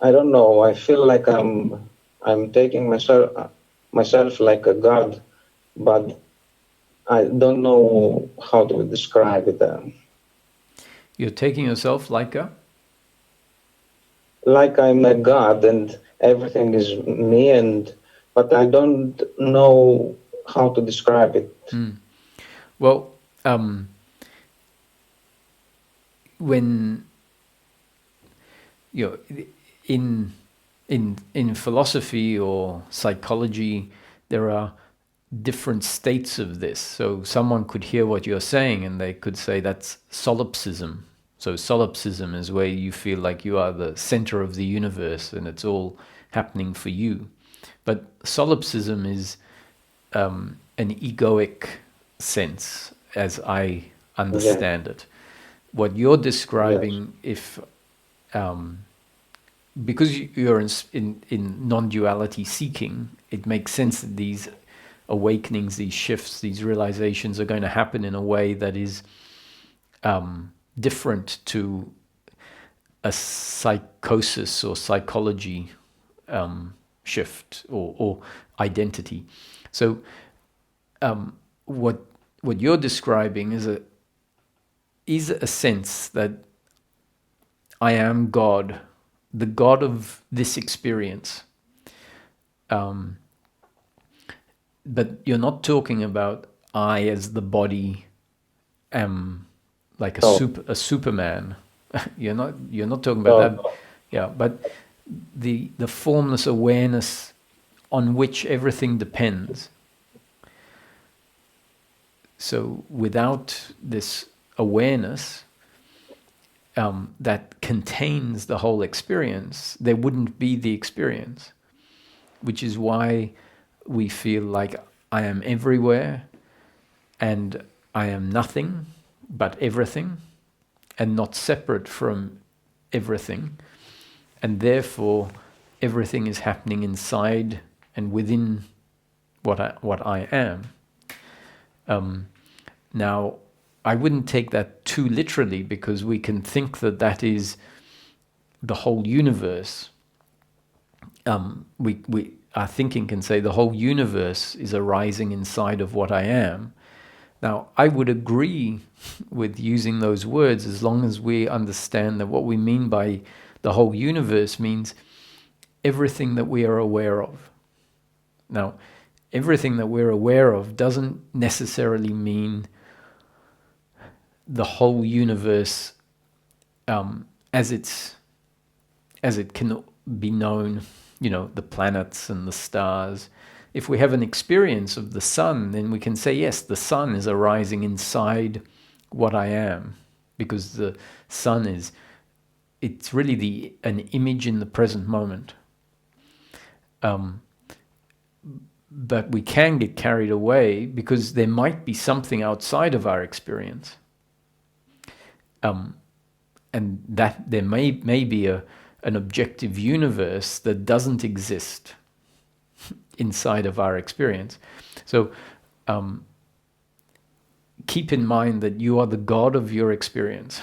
I don't know. I feel like I'm taking myself like a god, but I don't know how to describe it. You're taking yourself like a... Like I'm a god and everything is me, and but I don't know how to describe it. Well, when you know, in philosophy or psychology, there are different states of this. So someone could hear what you're saying and they could say that's solipsism. So solipsism is where you feel like you are the center of the universe and it's all happening for you. But solipsism is an egoic sense, as I Yeah. understand it. What you're Yes. describing, if because you're in non-duality seeking, it makes sense that these awakenings, these shifts, these realizations are going to happen in a way that is different to a psychosis or psychology shift or identity. So what you're describing is a sense that I am God, the God of this experience. But you're not talking about I as the body am like No. a Superman. you're not talking about that. No. Yeah, but the formless awareness on which everything depends. So without this awareness that contains the whole experience, there wouldn't be the experience, which is why we feel like I am everywhere and I am nothing but everything and not separate from everything. And therefore, everything is happening inside and within what I am. Now, I wouldn't take that too literally, because we can think that that is the whole universe. Our thinking can say the whole universe is arising inside of what I am. Now, I would agree with using those words as long as we understand that what we mean by the whole universe means everything that we are aware of. Now, everything that we're aware of doesn't necessarily mean the whole universe as it can be known, the planets and the stars. If we have an experience of the sun, then we can say, yes, the sun is arising inside what I am, because the sun it's really an image in the present moment. But we can get carried away because there might be something outside of our experience. And that there may be a an objective universe that doesn't exist inside of our experience. So keep in mind that you are the God of your experience.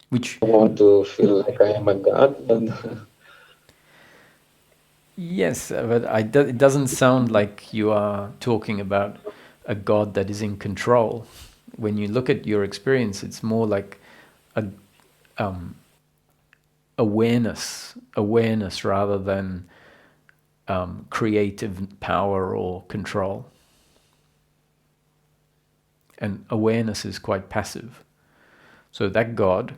Which I want to feel like I am a god, but yes, but it doesn't sound like you are talking about a God that is in control. When you look at your experience, it's more like a awareness rather than creative power or control. And awareness is quite passive. So that God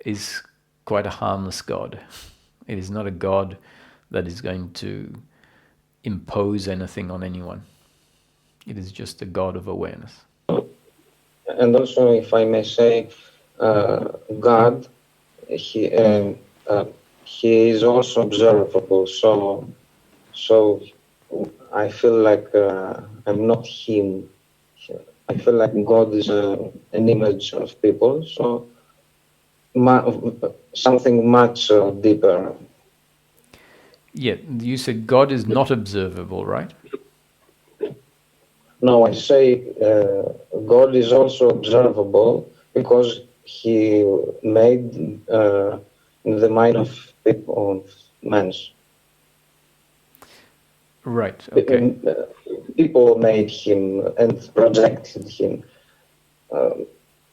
is quite a harmless God. It is not a God that is going to impose anything on anyone. It is just a God of awareness. and also, if I may say, God, he is also observable. So I feel like I'm not him. I feel like God is an image of people. So something much deeper. Yeah, you said God is not observable, right? No, I say God is also observable because he made in the mind of people, of men. Right, okay. People made him and projected him.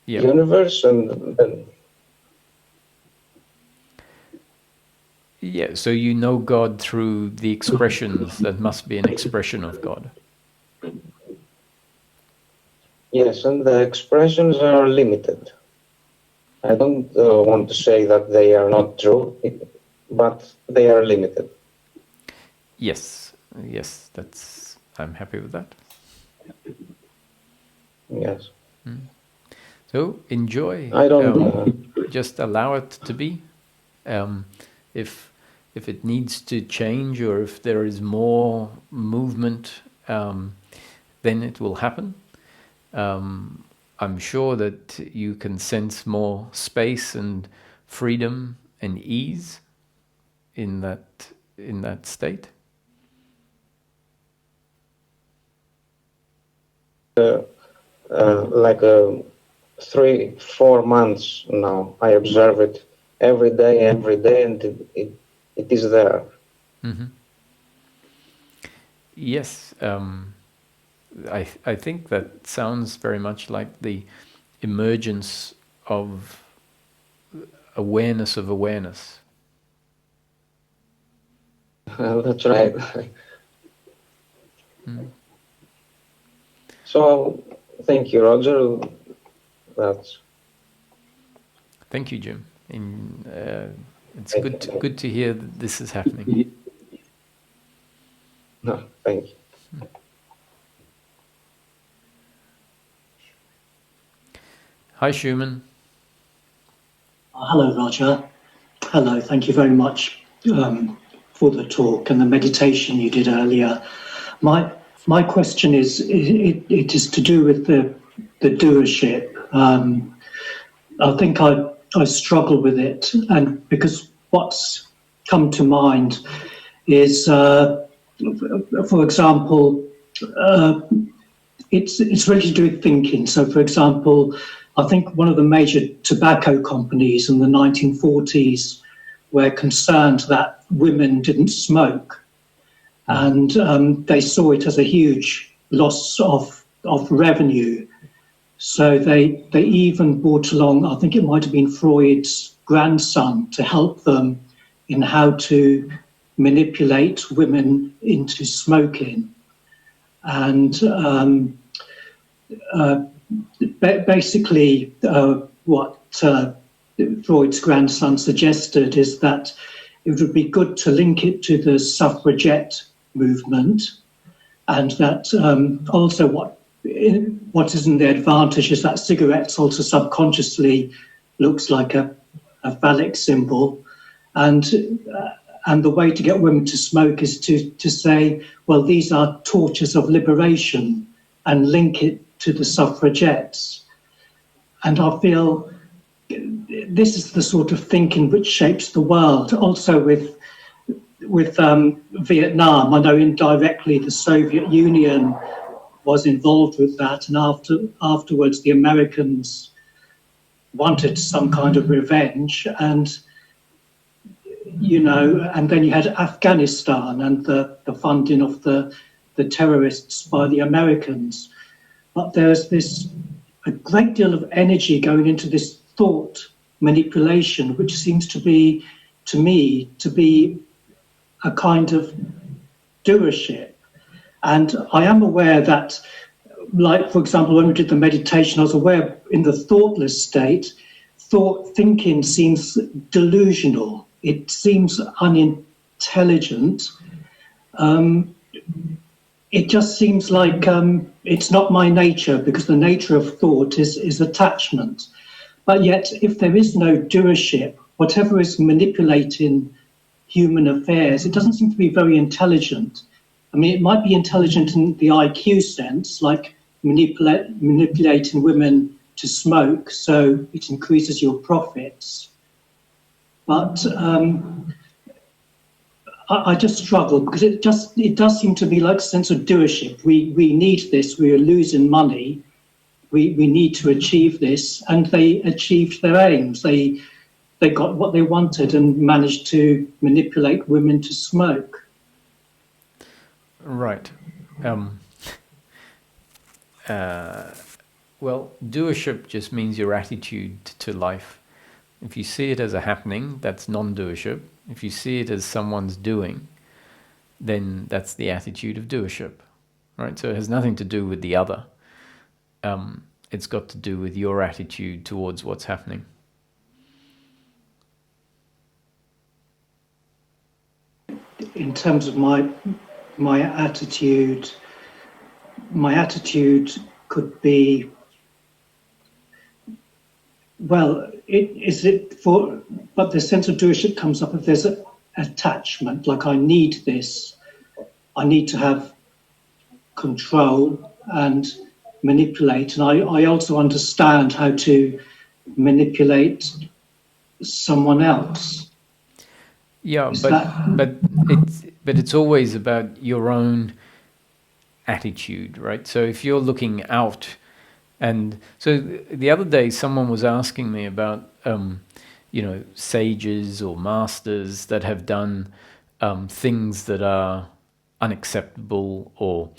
Yeah. Universe and Yeah, so you know God through the expressions that must be an expression of God. yes, and the expressions are limited. I don't want to say that they are not true, but they are limited. Yes, I'm happy with that. Yes. So enjoy. I don't. Just allow it to be. If it needs to change or if there is more movement, then it will happen. I'm sure that you can sense more space and freedom and ease in that state. Like 3-4 months now, I observe it every day, and it is there. Mm-hmm. Yes, I think that sounds very much like the emergence of awareness of awareness. That's right. So, thank you, Roger. Thank you, Jim. It's good to hear that this is happening. No, thank you. Hi, Schumann. Hello, Roger. Hello. Thank you very much for the talk and the meditation you did earlier. My question is, it is to do with the doership. I think I struggle with it, and because what's come to mind is, for example, it's really to do with thinking. So, for example, I think one of the major tobacco companies in the 1940s were concerned that women didn't smoke, and they saw it as a huge loss of revenue. So they even brought along, I think it might have been Freud's grandson, to help them in how to manipulate women into smoking. And basically what Freud's grandson suggested is that it would be good to link it to the suffragette movement, and that also what isn't the advantage is that cigarettes also subconsciously looks like a phallic symbol, and the way to get women to smoke is to say, well, these are torches of liberation, and link it to the suffragettes. And I feel this is the sort of thinking which shapes the world. Also with Vietnam, I know indirectly the Soviet Union was involved with that, and afterwards the Americans wanted some kind of revenge, and and then you had Afghanistan and the funding of the terrorists by the Americans. But there's a great deal of energy going into this thought manipulation, which seems to be, to me, to be a kind of doership. And I am aware that, like, for example, when we did the meditation, I was aware in the thoughtless state, thinking seems delusional. It seems unintelligent. It just seems like it's not my nature, because the nature of thought is attachment. But yet, if there is no doership, whatever is manipulating human affairs, it doesn't seem to be very intelligent. I mean, it might be intelligent in the IQ sense, like manipulating women to smoke so it increases your profits. But I just struggle, because it does seem to be like a sense of doership. We need this. We are losing money. We need to achieve this, and they achieved their aims. They got what they wanted and managed to manipulate women to smoke. Right. Well, doership just means your attitude to life. If you see it as a happening, that's non-doership. If you see it as someone's doing, then that's the attitude of doership, right? So it has nothing to do with the other. It's got to do with your attitude towards what's happening. In terms of my attitude could be, well, but the sense of doership comes up if there's an attachment, like I need this, I need to have control and manipulate. And I also understand how to manipulate someone else. Yeah, but it's always about your own attitude, right? So if you're looking out, and so the other day someone was asking me about sages or masters that have done things that are unacceptable or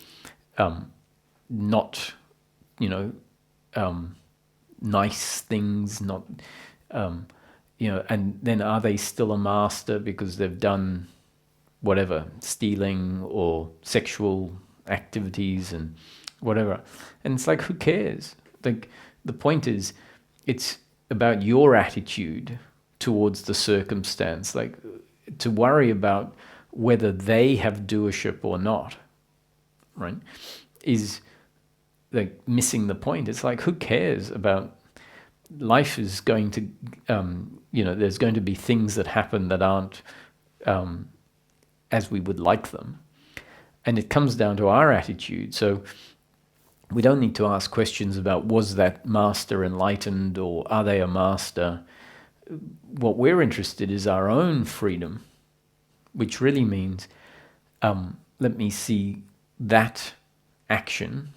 not, nice things, not. And then are they still a master because they've done whatever, stealing or sexual activities and whatever? And it's like, who cares? Like, the point is, it's about your attitude towards the circumstance. Like, to worry about whether they have doership or not, right, is like missing the point. It's like, who cares about life? Is going to, there's going to be things that happen that aren't as we would like them. And it comes down to our attitude. So we don't need to ask questions about, was that master enlightened or are they a master? What we're interested in is our own freedom, which really means, let me see that action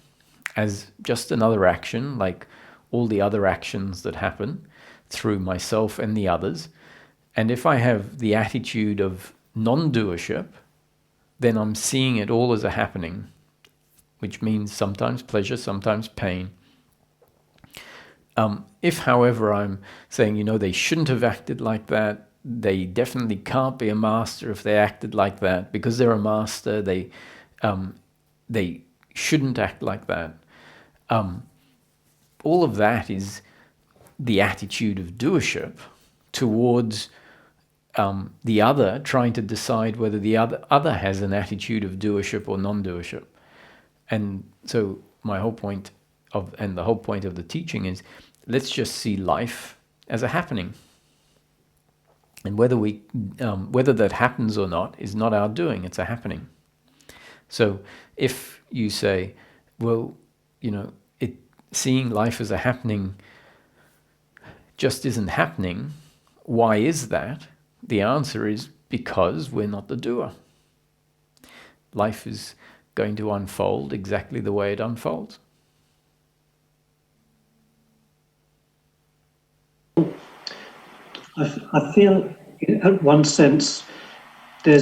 as just another action, like all the other actions that happen through myself and the others. And if I have the attitude of non-doership, then I'm seeing it all as a happening, which means sometimes pleasure, sometimes pain. If, however, I'm saying, they shouldn't have acted like that, they definitely can't be a master if they acted like that, because they're a master, they shouldn't act like that. All of that is the attitude of doership towards the other, trying to decide whether the other has an attitude of doership or non-doership. And so the whole point of the teaching is, let's just see life as a happening. And whether that happens or not is not our doing, it's a happening. So if you say, well, seeing life as a happening just isn't happening. Why is that? The answer is because we're not the doer. Life is going to unfold exactly the way it unfolds. I feel, in one sense, there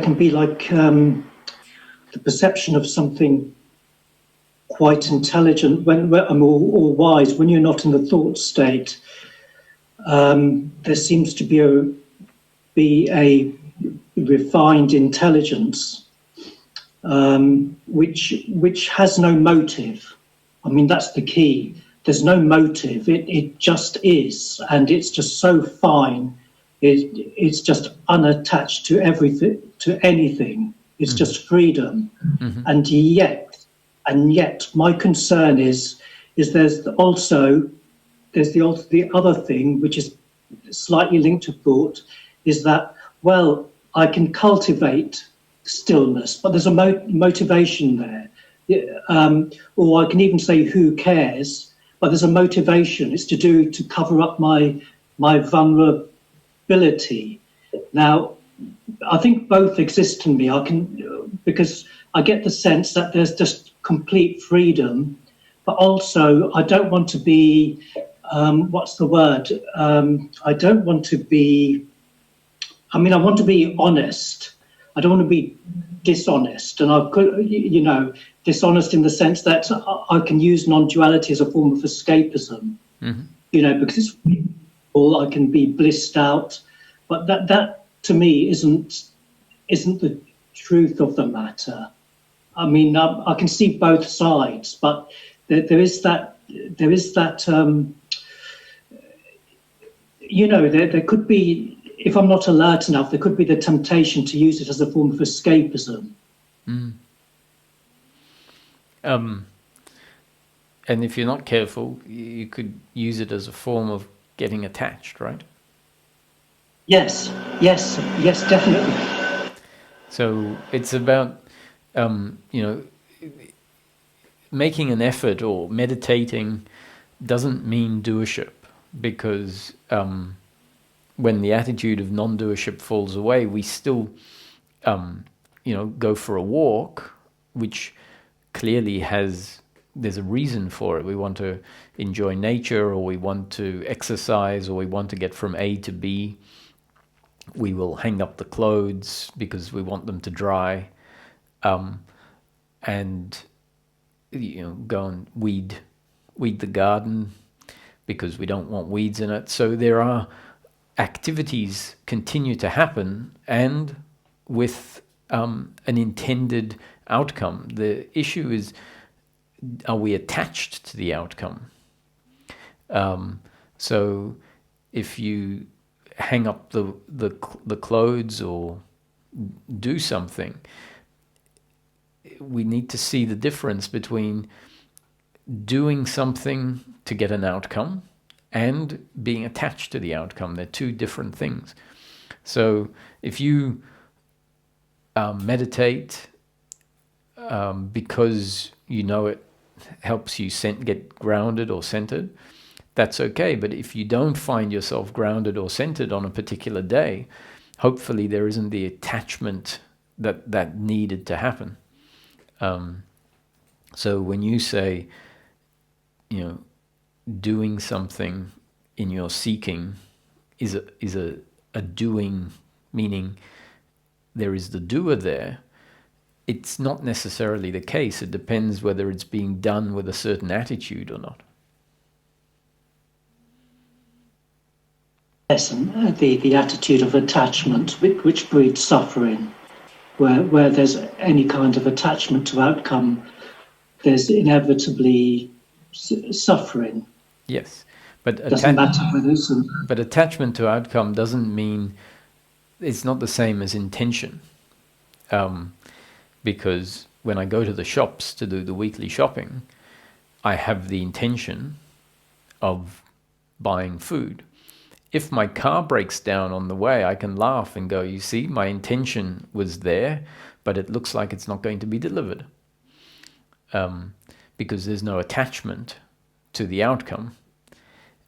can be like the perception of something quite intelligent or wise when you're not in the thought state. There seems to be a refined intelligence which has no motive. I mean, that's the key. There's no motive. It just is, and it's just so fine. It's just unattached to everything, to anything. It's just freedom. Mm-hmm. And yet, my concern is there's the other thing, which is slightly linked to thought, is that, well, I can cultivate stillness, but there's a motivation there. Or I can even say, who cares? But there's a motivation. It's to cover up my vulnerability. Now, I think both exist in me. Because I get the sense that there's just complete freedom, but also I don't want to be, what's the word? I don't want to be, I want to be honest. I don't want to be dishonest. And I've got, dishonest in the sense that I can use non-duality as a form of escapism, because it's all I can be blissed out. But that to me isn't the truth of the matter. I can see both sides, but there is that there could be, if I'm not alert enough, there could be the temptation to use it as a form of escapism. And if you're not careful, you could use it as a form of getting attached, right? Yes, definitely. So it's about, making an effort or meditating doesn't mean doership, because when the attitude of non-doership falls away, we still, go for a walk, which clearly there's a reason for it. We want to enjoy nature, or we want to exercise, or we want to get from A to B. We will hang up the clothes because we want them to dry, and go and weed the garden because we don't want weeds in it. So there are activities continue to happen, and with an intended outcome. The issue is, are we attached to the outcome? So if you hang up the clothes or do something, we need to see the difference between doing something to get an outcome and being attached to the outcome. They're two different things. So if you meditate because it helps you get grounded or centered, that's okay. But if you don't find yourself grounded or centered on a particular day, hopefully there isn't the attachment that needed to happen. So when you say, doing something in your seeking is a doing, meaning there is the doer there, it's not necessarily the case. It depends whether it's being done with a certain attitude or not. Yes, and the attitude of attachment, which breeds suffering, where there's any kind of attachment to outcome, there's inevitably suffering. Yes, but doesn't matter whether it's but attachment to outcome doesn't mean, it's not the same as intention. Because when I go to the shops to do the weekly shopping, I have the intention of buying food. If my car breaks down on the way, I can laugh and go, you see, my intention was there, but it looks like it's not going to be delivered. Because there's no attachment to the outcome.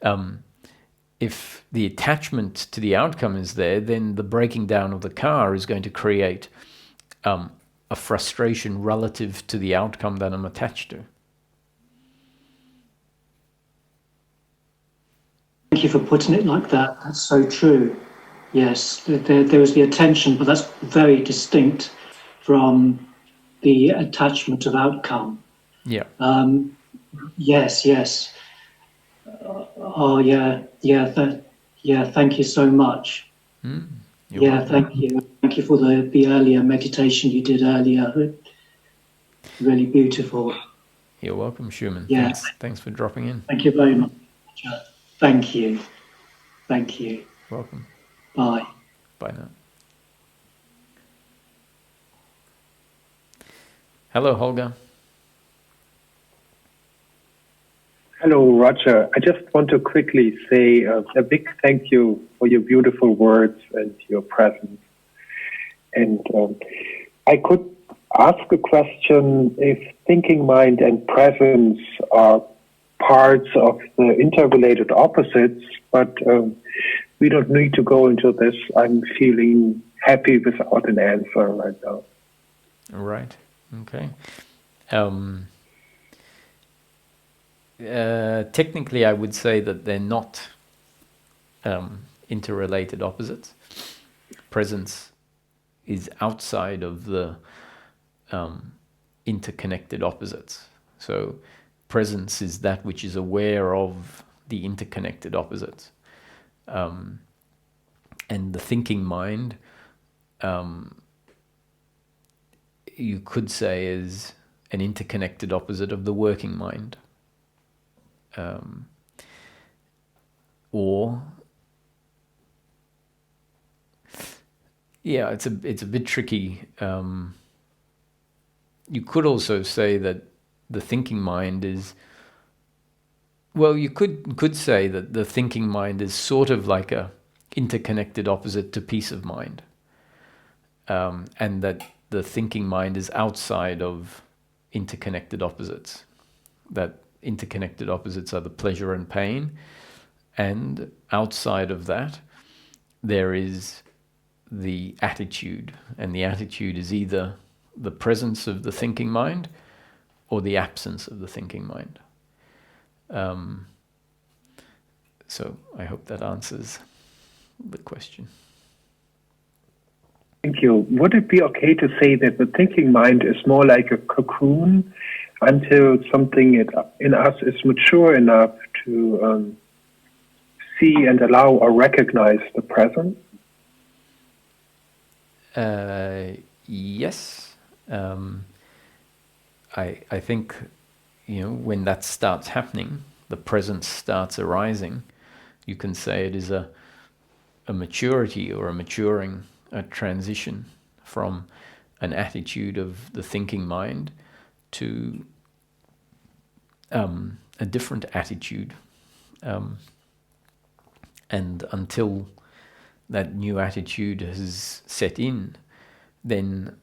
If the attachment to the outcome is there, then the breaking down of the car is going to create a frustration relative to the outcome that I'm attached to. Thank you for putting it like that. That's so true. Yes, there was the attention, but that's very distinct from the attachment of outcome. Yeah. Yes. Oh, yeah. Thank you so much. You're welcome. Thank you. Thank you for the earlier meditation you did earlier. Really beautiful. You're welcome, Schumann. Yeah. Thanks for dropping in. Thank you very much. Thank you. Welcome. Bye. Bye now. Hello, Holger. Hello, Roger. I just want to quickly say a big thank you for your beautiful words and your presence. And I could ask a question: if thinking mind and presence are parts of the interrelated opposites, but we don't need to go into this. I'm feeling happy without an answer right now. Right. Okay. Technically, I would say that they're not interrelated opposites. Presence is outside of the interconnected opposites. So presence is that which is aware of the interconnected opposites. And the thinking mind, you could say, is an interconnected opposite of the working mind. It's a bit tricky. You could also say that the thinking mind is, well, you could say that the thinking mind is sort of like a interconnected opposite to peace of mind, and that the thinking mind is outside of interconnected opposites. That interconnected opposites are the pleasure and pain, and outside of that there is the attitude, and the attitude is either the presence of the thinking mind or the absence of the thinking mind. So I hope that answers the question. Thank you. Would it be okay to say that the thinking mind is more like a cocoon until something in us is mature enough to see and allow or recognize the present? Yes. I think, when that starts happening, the presence starts arising, you can say it is a maturity or a maturing, a transition from an attitude of the thinking mind to a different attitude. And until that new attitude has set in, then,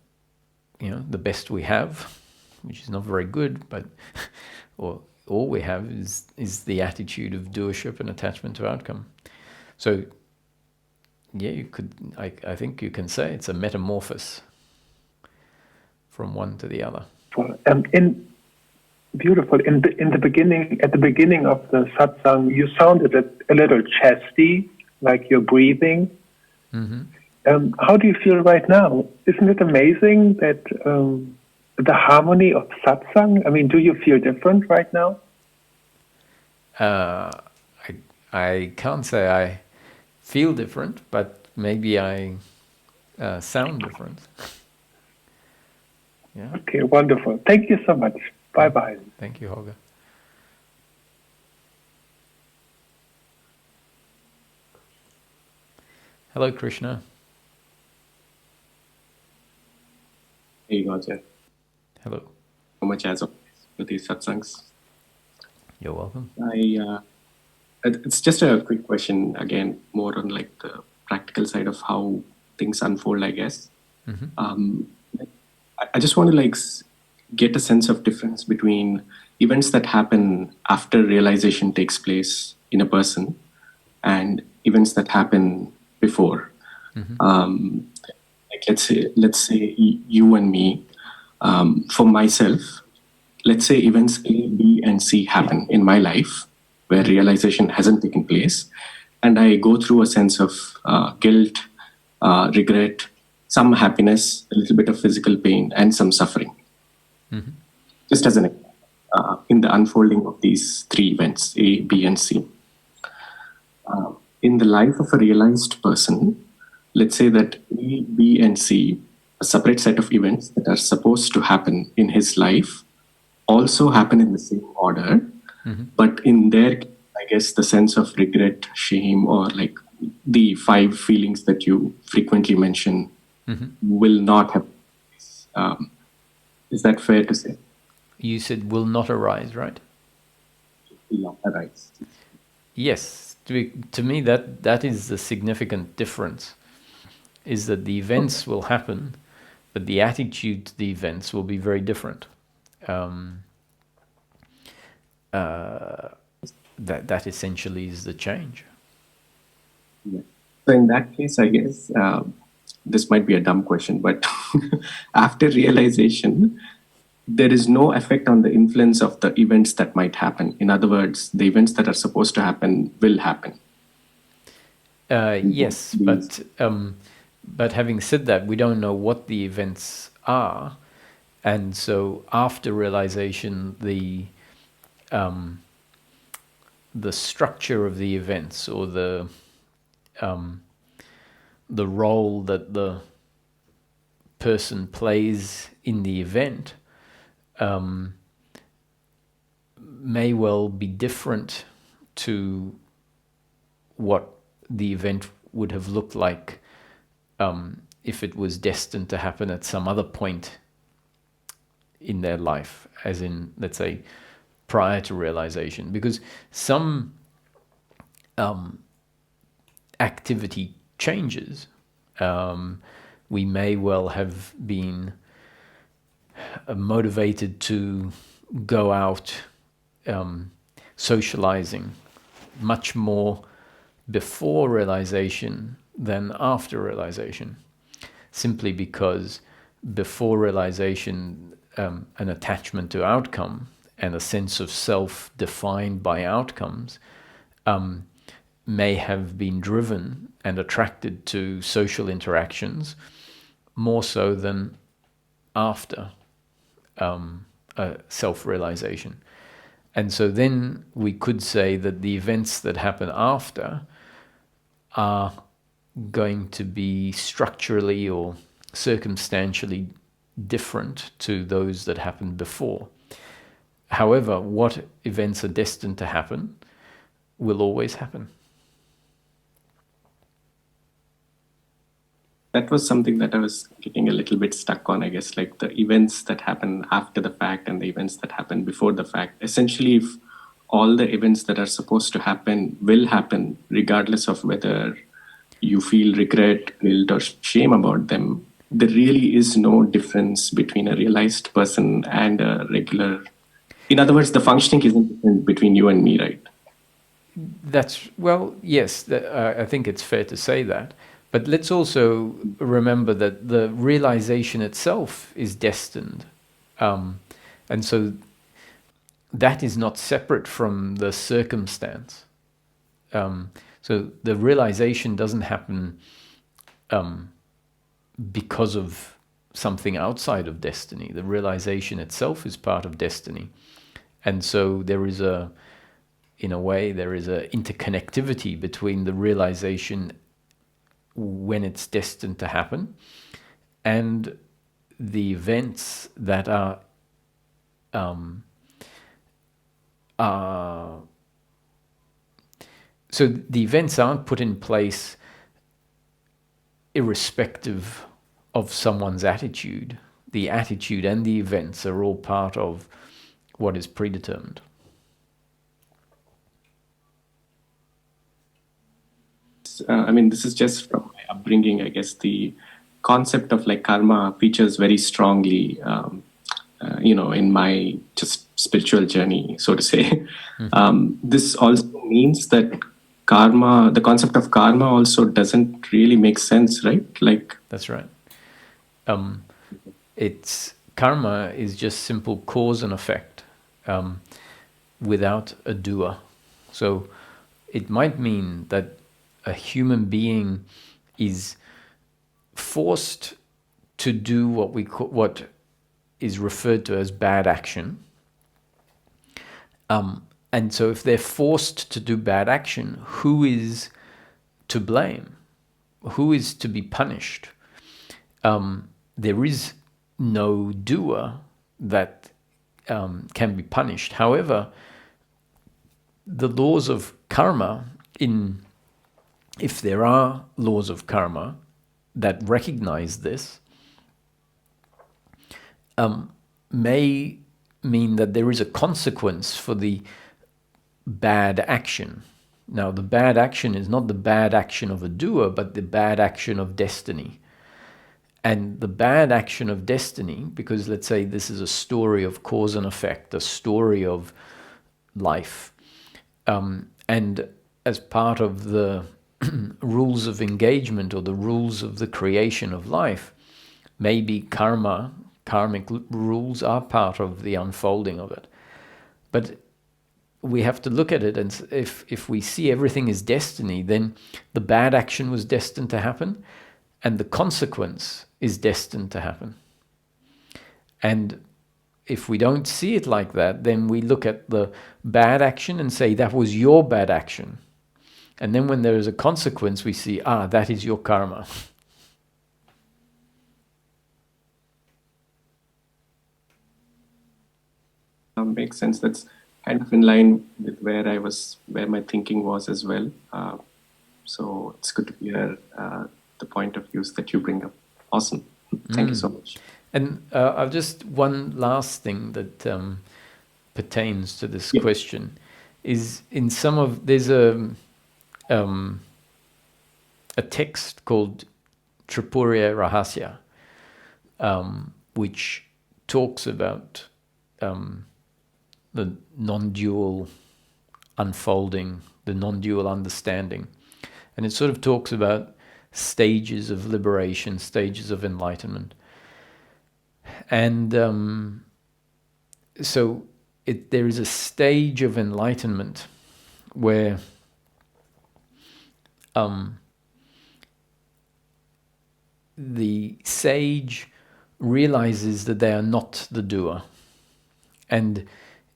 the best we have, which is not very good, but or all we have is the attitude of doership and attachment to outcome. So, I think you can say it's a metamorphosis from one to the other. Beautiful. In the beginning, at the beginning of the satsang, you sounded a little chesty, like you're breathing. Mm-hmm. How do you feel right now? Isn't it amazing that the harmony of satsang? I mean, do you feel different right now? I can't say I feel different, but maybe I sound different. Yeah. Okay, wonderful. Thank you so much. Bye-bye. Thank you, Holger. Hello, Krishna. Hey, Roger. Hello. So much as always for these satsangs. You're welcome. It's just a quick question, again, more on like the practical side of how things unfold, I guess. Mm-hmm. I just want to get a sense of difference between events that happen after realization takes place in a person and events that happen before. Like let's say you and me. For myself, let's say events A, B, and C happen in my life where realization hasn't taken place, and I go through a sense of guilt, regret, some happiness, a little bit of physical pain, and some suffering. Just as an example, in the unfolding of these three events, A, B, and C. In the life of a realized person, let's say that A, B, and C, a separate set of events that are supposed to happen in his life, also happen in the same order. But in their, I guess, the sense of regret, shame, or like the 5 feelings that you frequently mention will not have. Is that fair to say? You said will not arise, right? Will not arise. Yes. To me, that is the significant difference, is that the events will happen, but the attitude to the events will be very different. That essentially is the change. Yeah. So in that case, I guess this might be a dumb question, but after realization, there is no effect on the influence of the events that might happen. In other words, the events that are supposed to happen will happen. Yes, but having said that, we don't know what the events are, and so after realization, the structure of the events, or the role that the person plays in the event may well be different to what the event would have looked like if it was destined to happen at some other point in their life, as in, let's say, prior to realization. Because some activity changes. We may well have been motivated to go out socializing much more before realization than after realization, simply because before realization, an attachment to outcome and a sense of self defined by outcomes may have been driven and attracted to social interactions more so than after self-realization. And so then we could say that the events that happen after are going to be structurally or circumstantially different to those that happened before. However, what events are destined to happen will always happen. That was something that I was getting a little bit stuck on, I guess, like the events that happen after the fact and the events that happen before the fact. Essentially, if all the events that are supposed to happen will happen, regardless of whether you feel regret, guilt, or shame about them, there really is no difference between a realized person and a regular. In other words, the functioning isn't different between you and me, right? Yes, I think it's fair to say that. But let's also remember that the realization itself is destined. And so that is not separate from the circumstance. So the realization doesn't happen because of something outside of destiny. The realization itself is part of destiny. And so there is in a way, there is an interconnectivity between the realization when it's destined to happen and the events that are so the events aren't put in place irrespective of someone's attitude. The attitude and the events are all part of what is predetermined. I mean, this is just from my upbringing, I guess. The concept of like karma features very strongly, in my just spiritual journey, so to say. This also means that karma, the concept of karma also doesn't really make sense, right? Like, that's right. It's karma is just simple cause and effect without a doer. So it might mean that a human being is forced to do what is referred to as bad action. And so if they're forced to do bad action, who is to blame? Who is to be punished? There is no doer that can be punished. However, the laws of karma, if there are laws of karma that recognize this, may mean that there is a consequence for the bad action. Now, the bad action is not the bad action of a doer, but the bad action of destiny. And the bad action of destiny, because let's say this is a story of cause and effect, a story of life, and as part of the rules of engagement or the rules of the creation of life, maybe karmic rules are part of the unfolding of it. But we have to look at it, and if we see everything is destiny, then the bad action was destined to happen, and the consequence is destined to happen. And if we don't see it like that, then we look at the bad action and say, that was your bad action. And then when there is a consequence, we see, that is your karma. Makes sense. That's kind of in line with where my thinking was as well. So it's good to hear the point of views that you bring up. Awesome. Thank you so much. And I've just one last thing that pertains to this question is in there's a text called Tripurya Rahasya, which talks about the non-dual unfolding, the non-dual understanding. And it sort of talks about stages of liberation, stages of enlightenment. And so there is a stage of enlightenment where the sage realizes that they are not the doer. And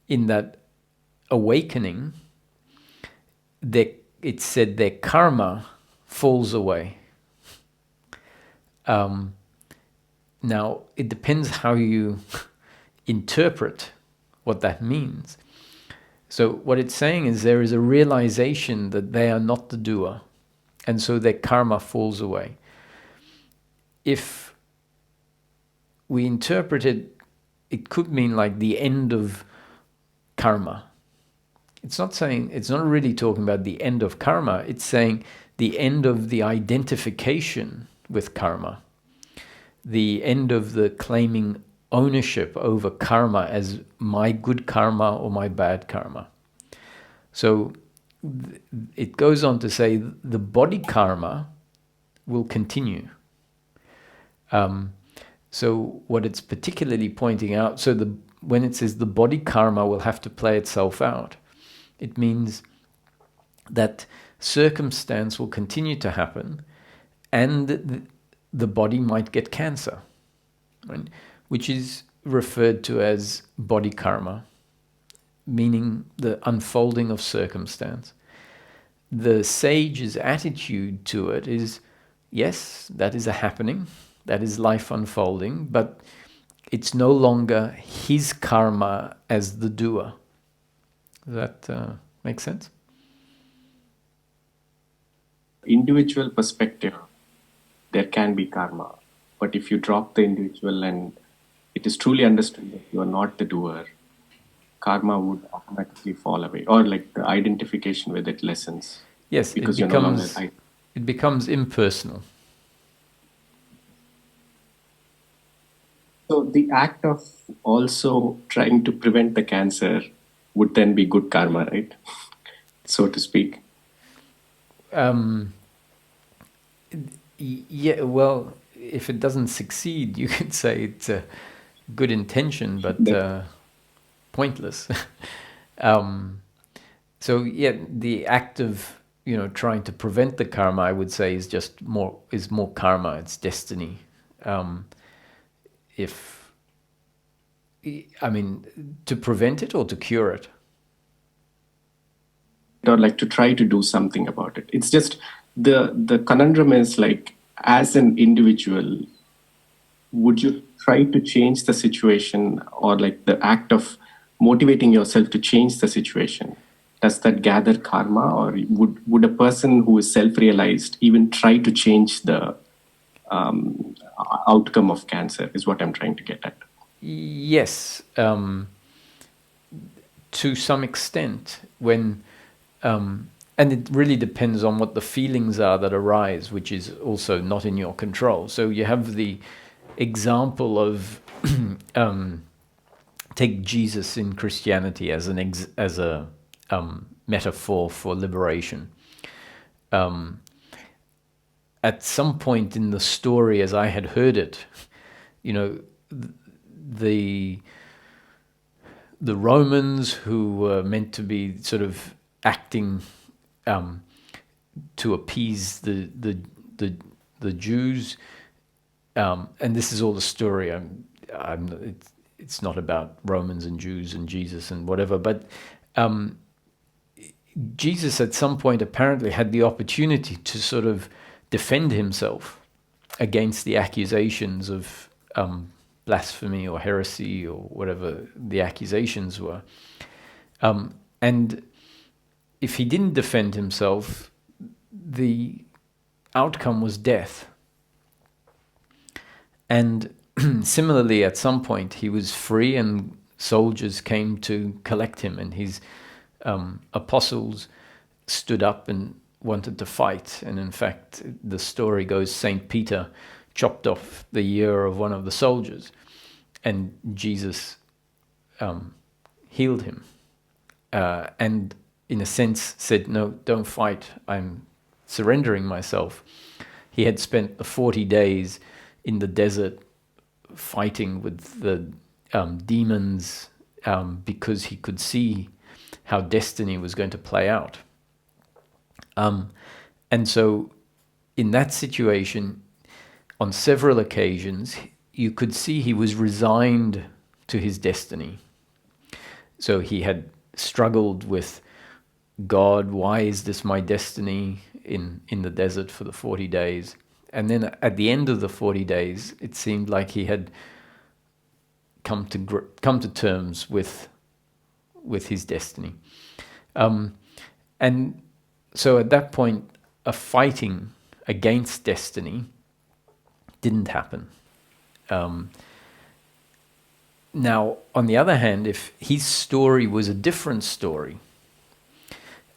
in that awakening, it's said their karma falls away. Now, it depends how you interpret what that means. So what it's saying is there is a realization that they are not the doer, and so their karma falls away. If we interpret it, it could mean like the end of karma. It's not really talking about the end of karma, it's saying the end of the identification with karma. The end of the claiming ownership over karma as my good karma or my bad karma. So it goes on to say the body karma will continue. So what it's particularly pointing out, when it says the body karma will have to play itself out, it means that circumstance will continue to happen and the body might get cancer, right? Which is referred to as body karma, meaning the unfolding of circumstance. The sage's attitude to it is, yes, that is a happening, that is life unfolding, but it's no longer his karma as the doer. Does that make sense? Individual perspective, there can be karma. But if you drop the individual and it is truly understood that you are not the doer, karma would automatically fall away, or like the identification with it lessens. Yes, because it becomes impersonal. So the act of also trying to prevent the cancer would then be good karma, right? so to speak? Yeah, well, if it doesn't succeed, you could say it's a good intention, but pointless. So yeah, the act of trying to prevent the karma, I would say, is more karma. It's destiny. If I mean, to prevent it or to cure it. Or like to try to do something about it. It's just the conundrum is like, as an individual, would you try to change the situation, or like the act of motivating yourself to change the situation, does that gather karma? Or would a person who is self-realized even try to change the outcome of cancer, is what I'm trying to get at. Yes, to some extent, when and it really depends on what the feelings are that arise, which is also not in your control. So you have the example of take Jesus in Christianity as a metaphor for liberation. At some point in the story, as I had heard it, the Romans, who were meant to be sort of acting to appease the Jews, and this is all the story. It's not about Romans and Jews and Jesus and whatever, but Jesus at some point apparently had the opportunity to sort of defend himself against the accusations of blasphemy or heresy or whatever the accusations were. And if he didn't defend himself, the outcome was death. And similarly, at some point, he was free and soldiers came to collect him, and his apostles stood up and wanted to fight. And in fact, the story goes Saint Peter chopped off the ear of one of the soldiers, and Jesus healed him. And in a sense said, no, don't fight, I'm surrendering myself. He had spent the 40 days in the desert fighting with the demons because he could see how destiny was going to play out. And so in that situation, on several occasions, you could see he was resigned to his destiny. So he had struggled with God, why is this my destiny, in the desert for the 40 days. And then at the end of the 40 days, it seemed like he had come to terms with his destiny. And so at that point, a fighting against destiny didn't happen. Now, on the other hand, if his story was a different story,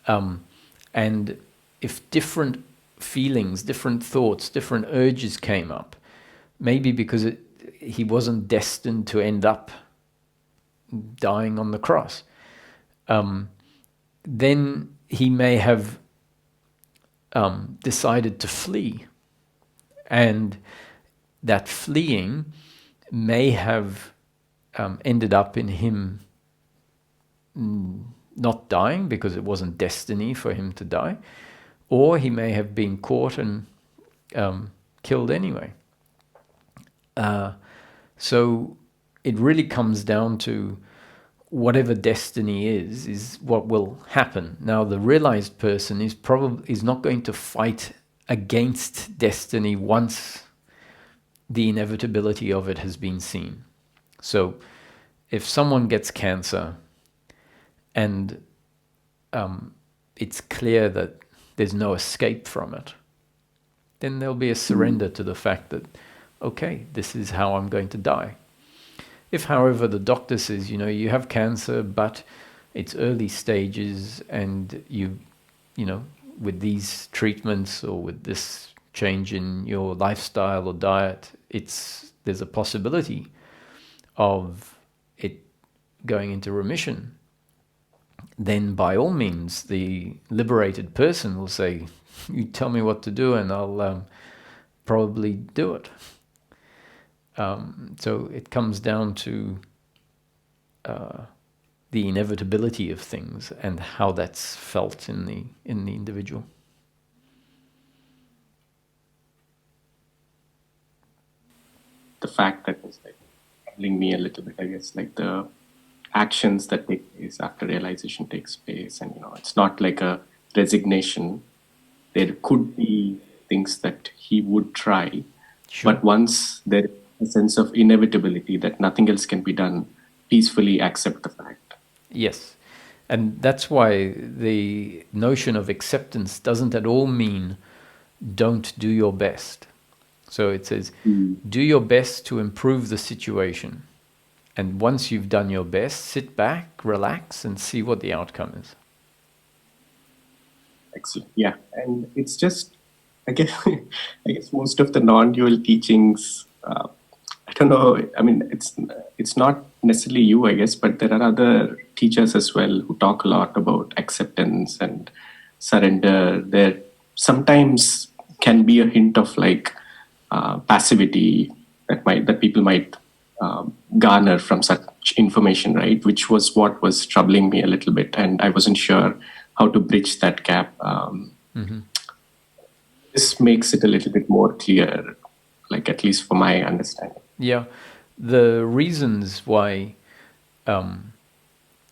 and if different feelings, different thoughts, different urges came up, maybe because he wasn't destined to end up dying on the cross, then he may have decided to flee. And that fleeing may have ended up in him not dying because it wasn't destiny for him to die, or he may have been caught and killed anyway. So it really comes down to whatever destiny is what will happen. Now, the realized person is not going to fight against destiny once the inevitability of it has been seen. So if someone gets cancer and it's clear that there's no escape from it, then there'll be a surrender to the fact that, okay, this is how I'm going to die. If, however, the doctor says, you have cancer, but it's early stages, and you with these treatments or with this change in your lifestyle or diet, there's a possibility of it going into remission. then by all means the liberated person will say, you tell me what to do and I'll probably do it. So it comes down to the inevitability of things and how that's felt in the individual. The fact that was like troubling me a little bit, I guess, like the actions that take place after realization takes place, and it's not like a resignation. There could be things that he would try, Sure. but once there is a sense of inevitability that nothing else can be done, peacefully accept the fact. Yes. And that's why the notion of acceptance doesn't at all mean don't do your best. So it says, do your best to improve the situation. And once you've done your best, sit back, relax, and see what the outcome is. Excellent. Yeah. And it's just, I guess, most of the non-dual teachings, I don't know, I mean, it's not necessarily you, I guess, but there are other teachers as well who talk a lot about acceptance and surrender. There sometimes can be a hint of like passivity that people might garner from such information, right? Which was what was troubling me a little bit, and I wasn't sure how to bridge that gap. This makes it a little bit more clear, like at least for my understanding. Yeah, the reasons why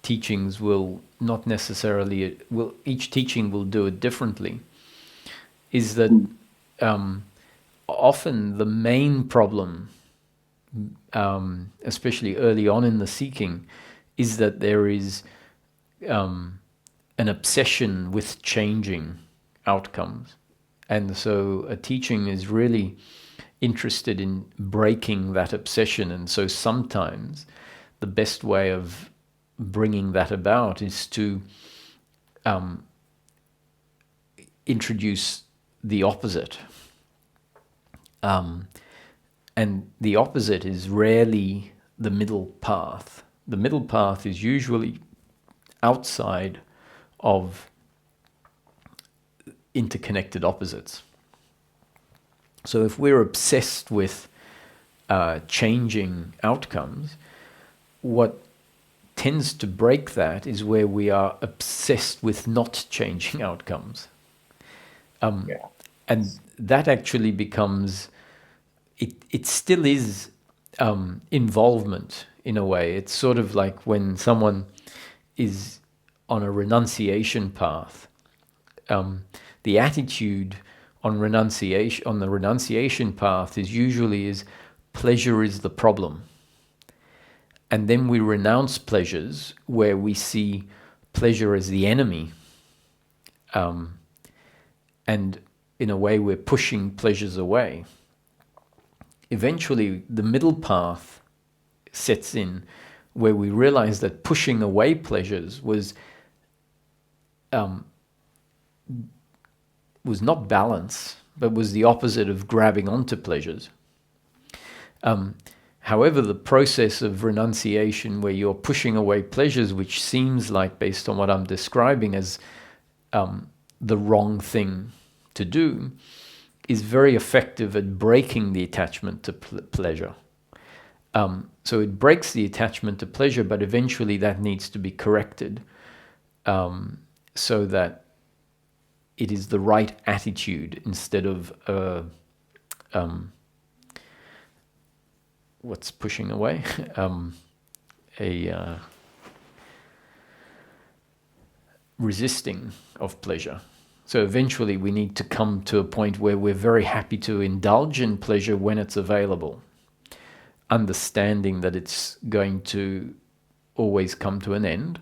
teachings will not necessarily, each teaching will do it differently, is that often the main problem, especially early on in the seeking, is that there is an obsession with changing outcomes. And so a teaching is really interested in breaking that obsession. And so sometimes the best way of bringing that about is to introduce the opposite. And the opposite is rarely the middle path. The middle path is usually outside of interconnected opposites. So if we're obsessed with changing outcomes, what tends to break that is where we are obsessed with not changing outcomes. And that actually becomes, it still is involvement in a way. It's sort of like when someone is on a renunciation path, the attitude on the renunciation path is usually pleasure is the problem. And then we renounce pleasures where we see pleasure as the enemy. And in a way, we're pushing pleasures away. Eventually, the middle path sets in where we realize that pushing away pleasures was not balance, but was the opposite of grabbing onto pleasures. However, the process of renunciation where you're pushing away pleasures, which seems like, based on what I'm describing, as the wrong thing to do, is very effective at breaking the attachment to pleasure. So it breaks the attachment to pleasure, but eventually that needs to be corrected so that it is the right attitude instead of what's pushing away? Resisting of pleasure. So eventually we need to come to a point where we're very happy to indulge in pleasure when it's available, understanding that it's going to always come to an end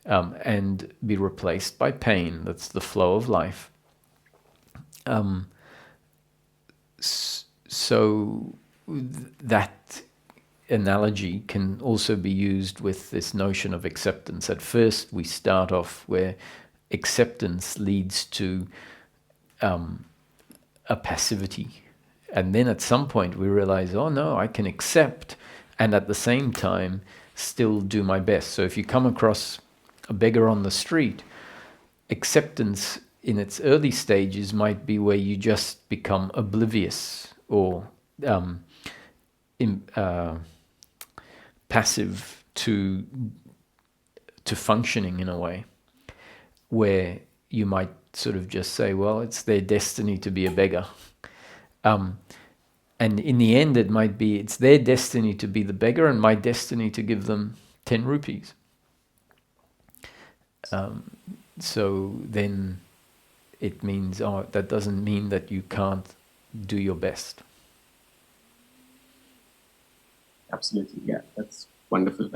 and be replaced by pain. That's the flow of life. So that analogy can also be used with this notion of acceptance. At first we start off where acceptance leads to a passivity, and then at some point we realize, oh no, I can accept and at the same time still do my best. So if you come across a beggar on the street, acceptance in its early stages might be where you just become oblivious or passive to functioning in a way, where you might sort of just say, well, it's their destiny to be a beggar. And in the end, it might be, it's their destiny to be the beggar and my destiny to give them 10 rupees. So then it means, that doesn't mean that you can't do your best. Absolutely, yeah, that's wonderful.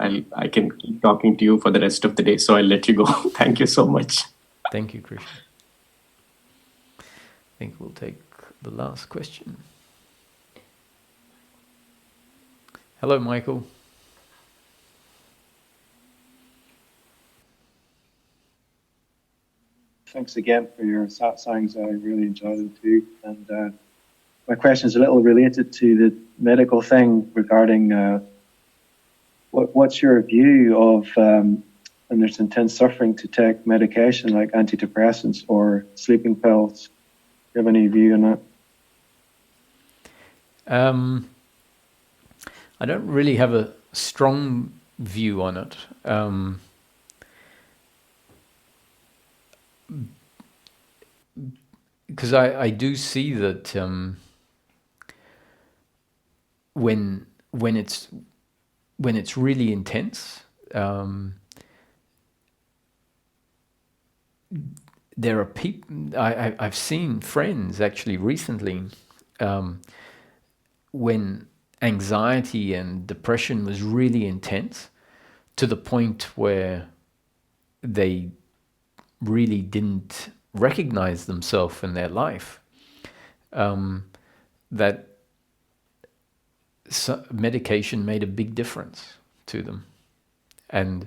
I can keep talking to you for the rest of the day, so I'll let you go. Thank you so much. Thank you, Krishna. I think we'll take the last question. Hello, Michael. Thanks again for your satsangs. I really enjoyed them too. And my question is a little related to the medical thing regarding what's your view of when there's intense suffering to take medication like antidepressants or sleeping pills? Do you have any view on that? I don't really have a strong view on it. Because I do see that when it's really intense, there are people. I've seen friends actually recently when anxiety and depression was really intense, to the point where they really didn't recognize themselves in their life, that medication made a big difference to them, and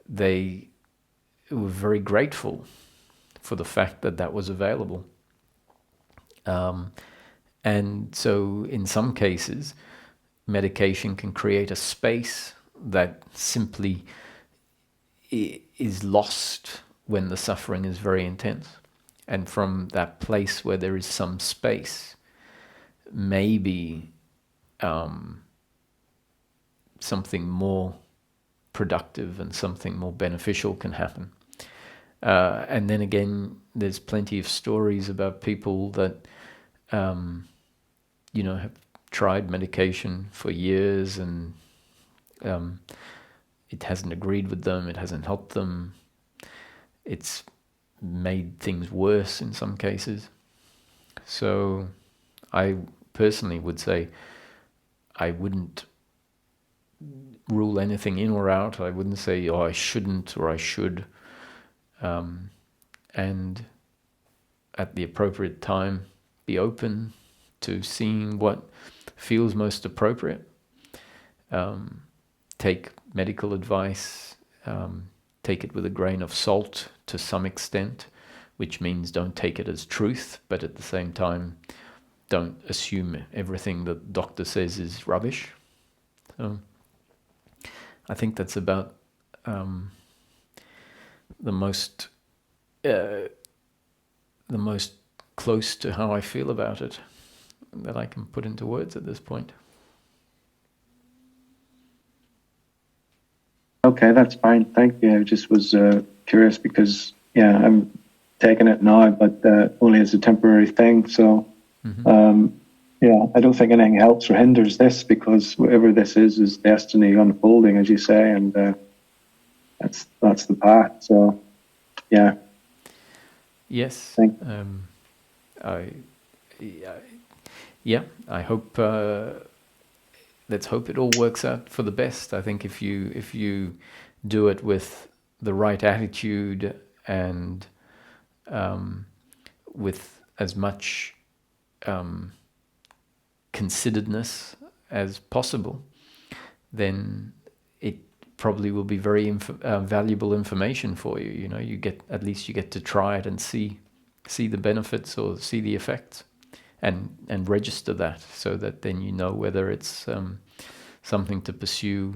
they were very grateful for the fact that that was available. And so in some cases, medication can create a space that simply is lost when the suffering is very intense. And from that place where there is some space, maybe something more productive and something more beneficial can happen. And then again, there's plenty of stories about people that have tried medication for years and it hasn't agreed with them, it hasn't helped them, it's made things worse in some cases. So I personally would say I wouldn't rule anything in or out. I wouldn't say, I shouldn't or I should. And at the appropriate time, be open to seeing what feels most appropriate. Take medical advice, take it with a grain of salt to some extent, which means don't take it as truth, but at the same time, don't assume everything the doctor says is rubbish. So I think that's about the most close to how I feel about it that I can put into words at this point. Okay, that's fine. Thank you. I just was curious because, I'm taking it now, but only as a temporary thing. So, I don't think anything helps or hinders this, because whatever this is destiny unfolding, as you say, and that's the path. So, yeah. Yes. I hope. Let's hope it all works out for the best. I think if you do it with the right attitude and with as much consideredness as possible, then it probably will be very valuable information for you. You get to try it and see the benefits or see the effects, and register that, so that then you know whether it's something to pursue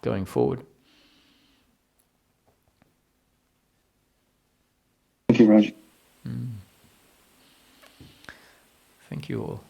going forward. Thank you, Roger. Thank you all.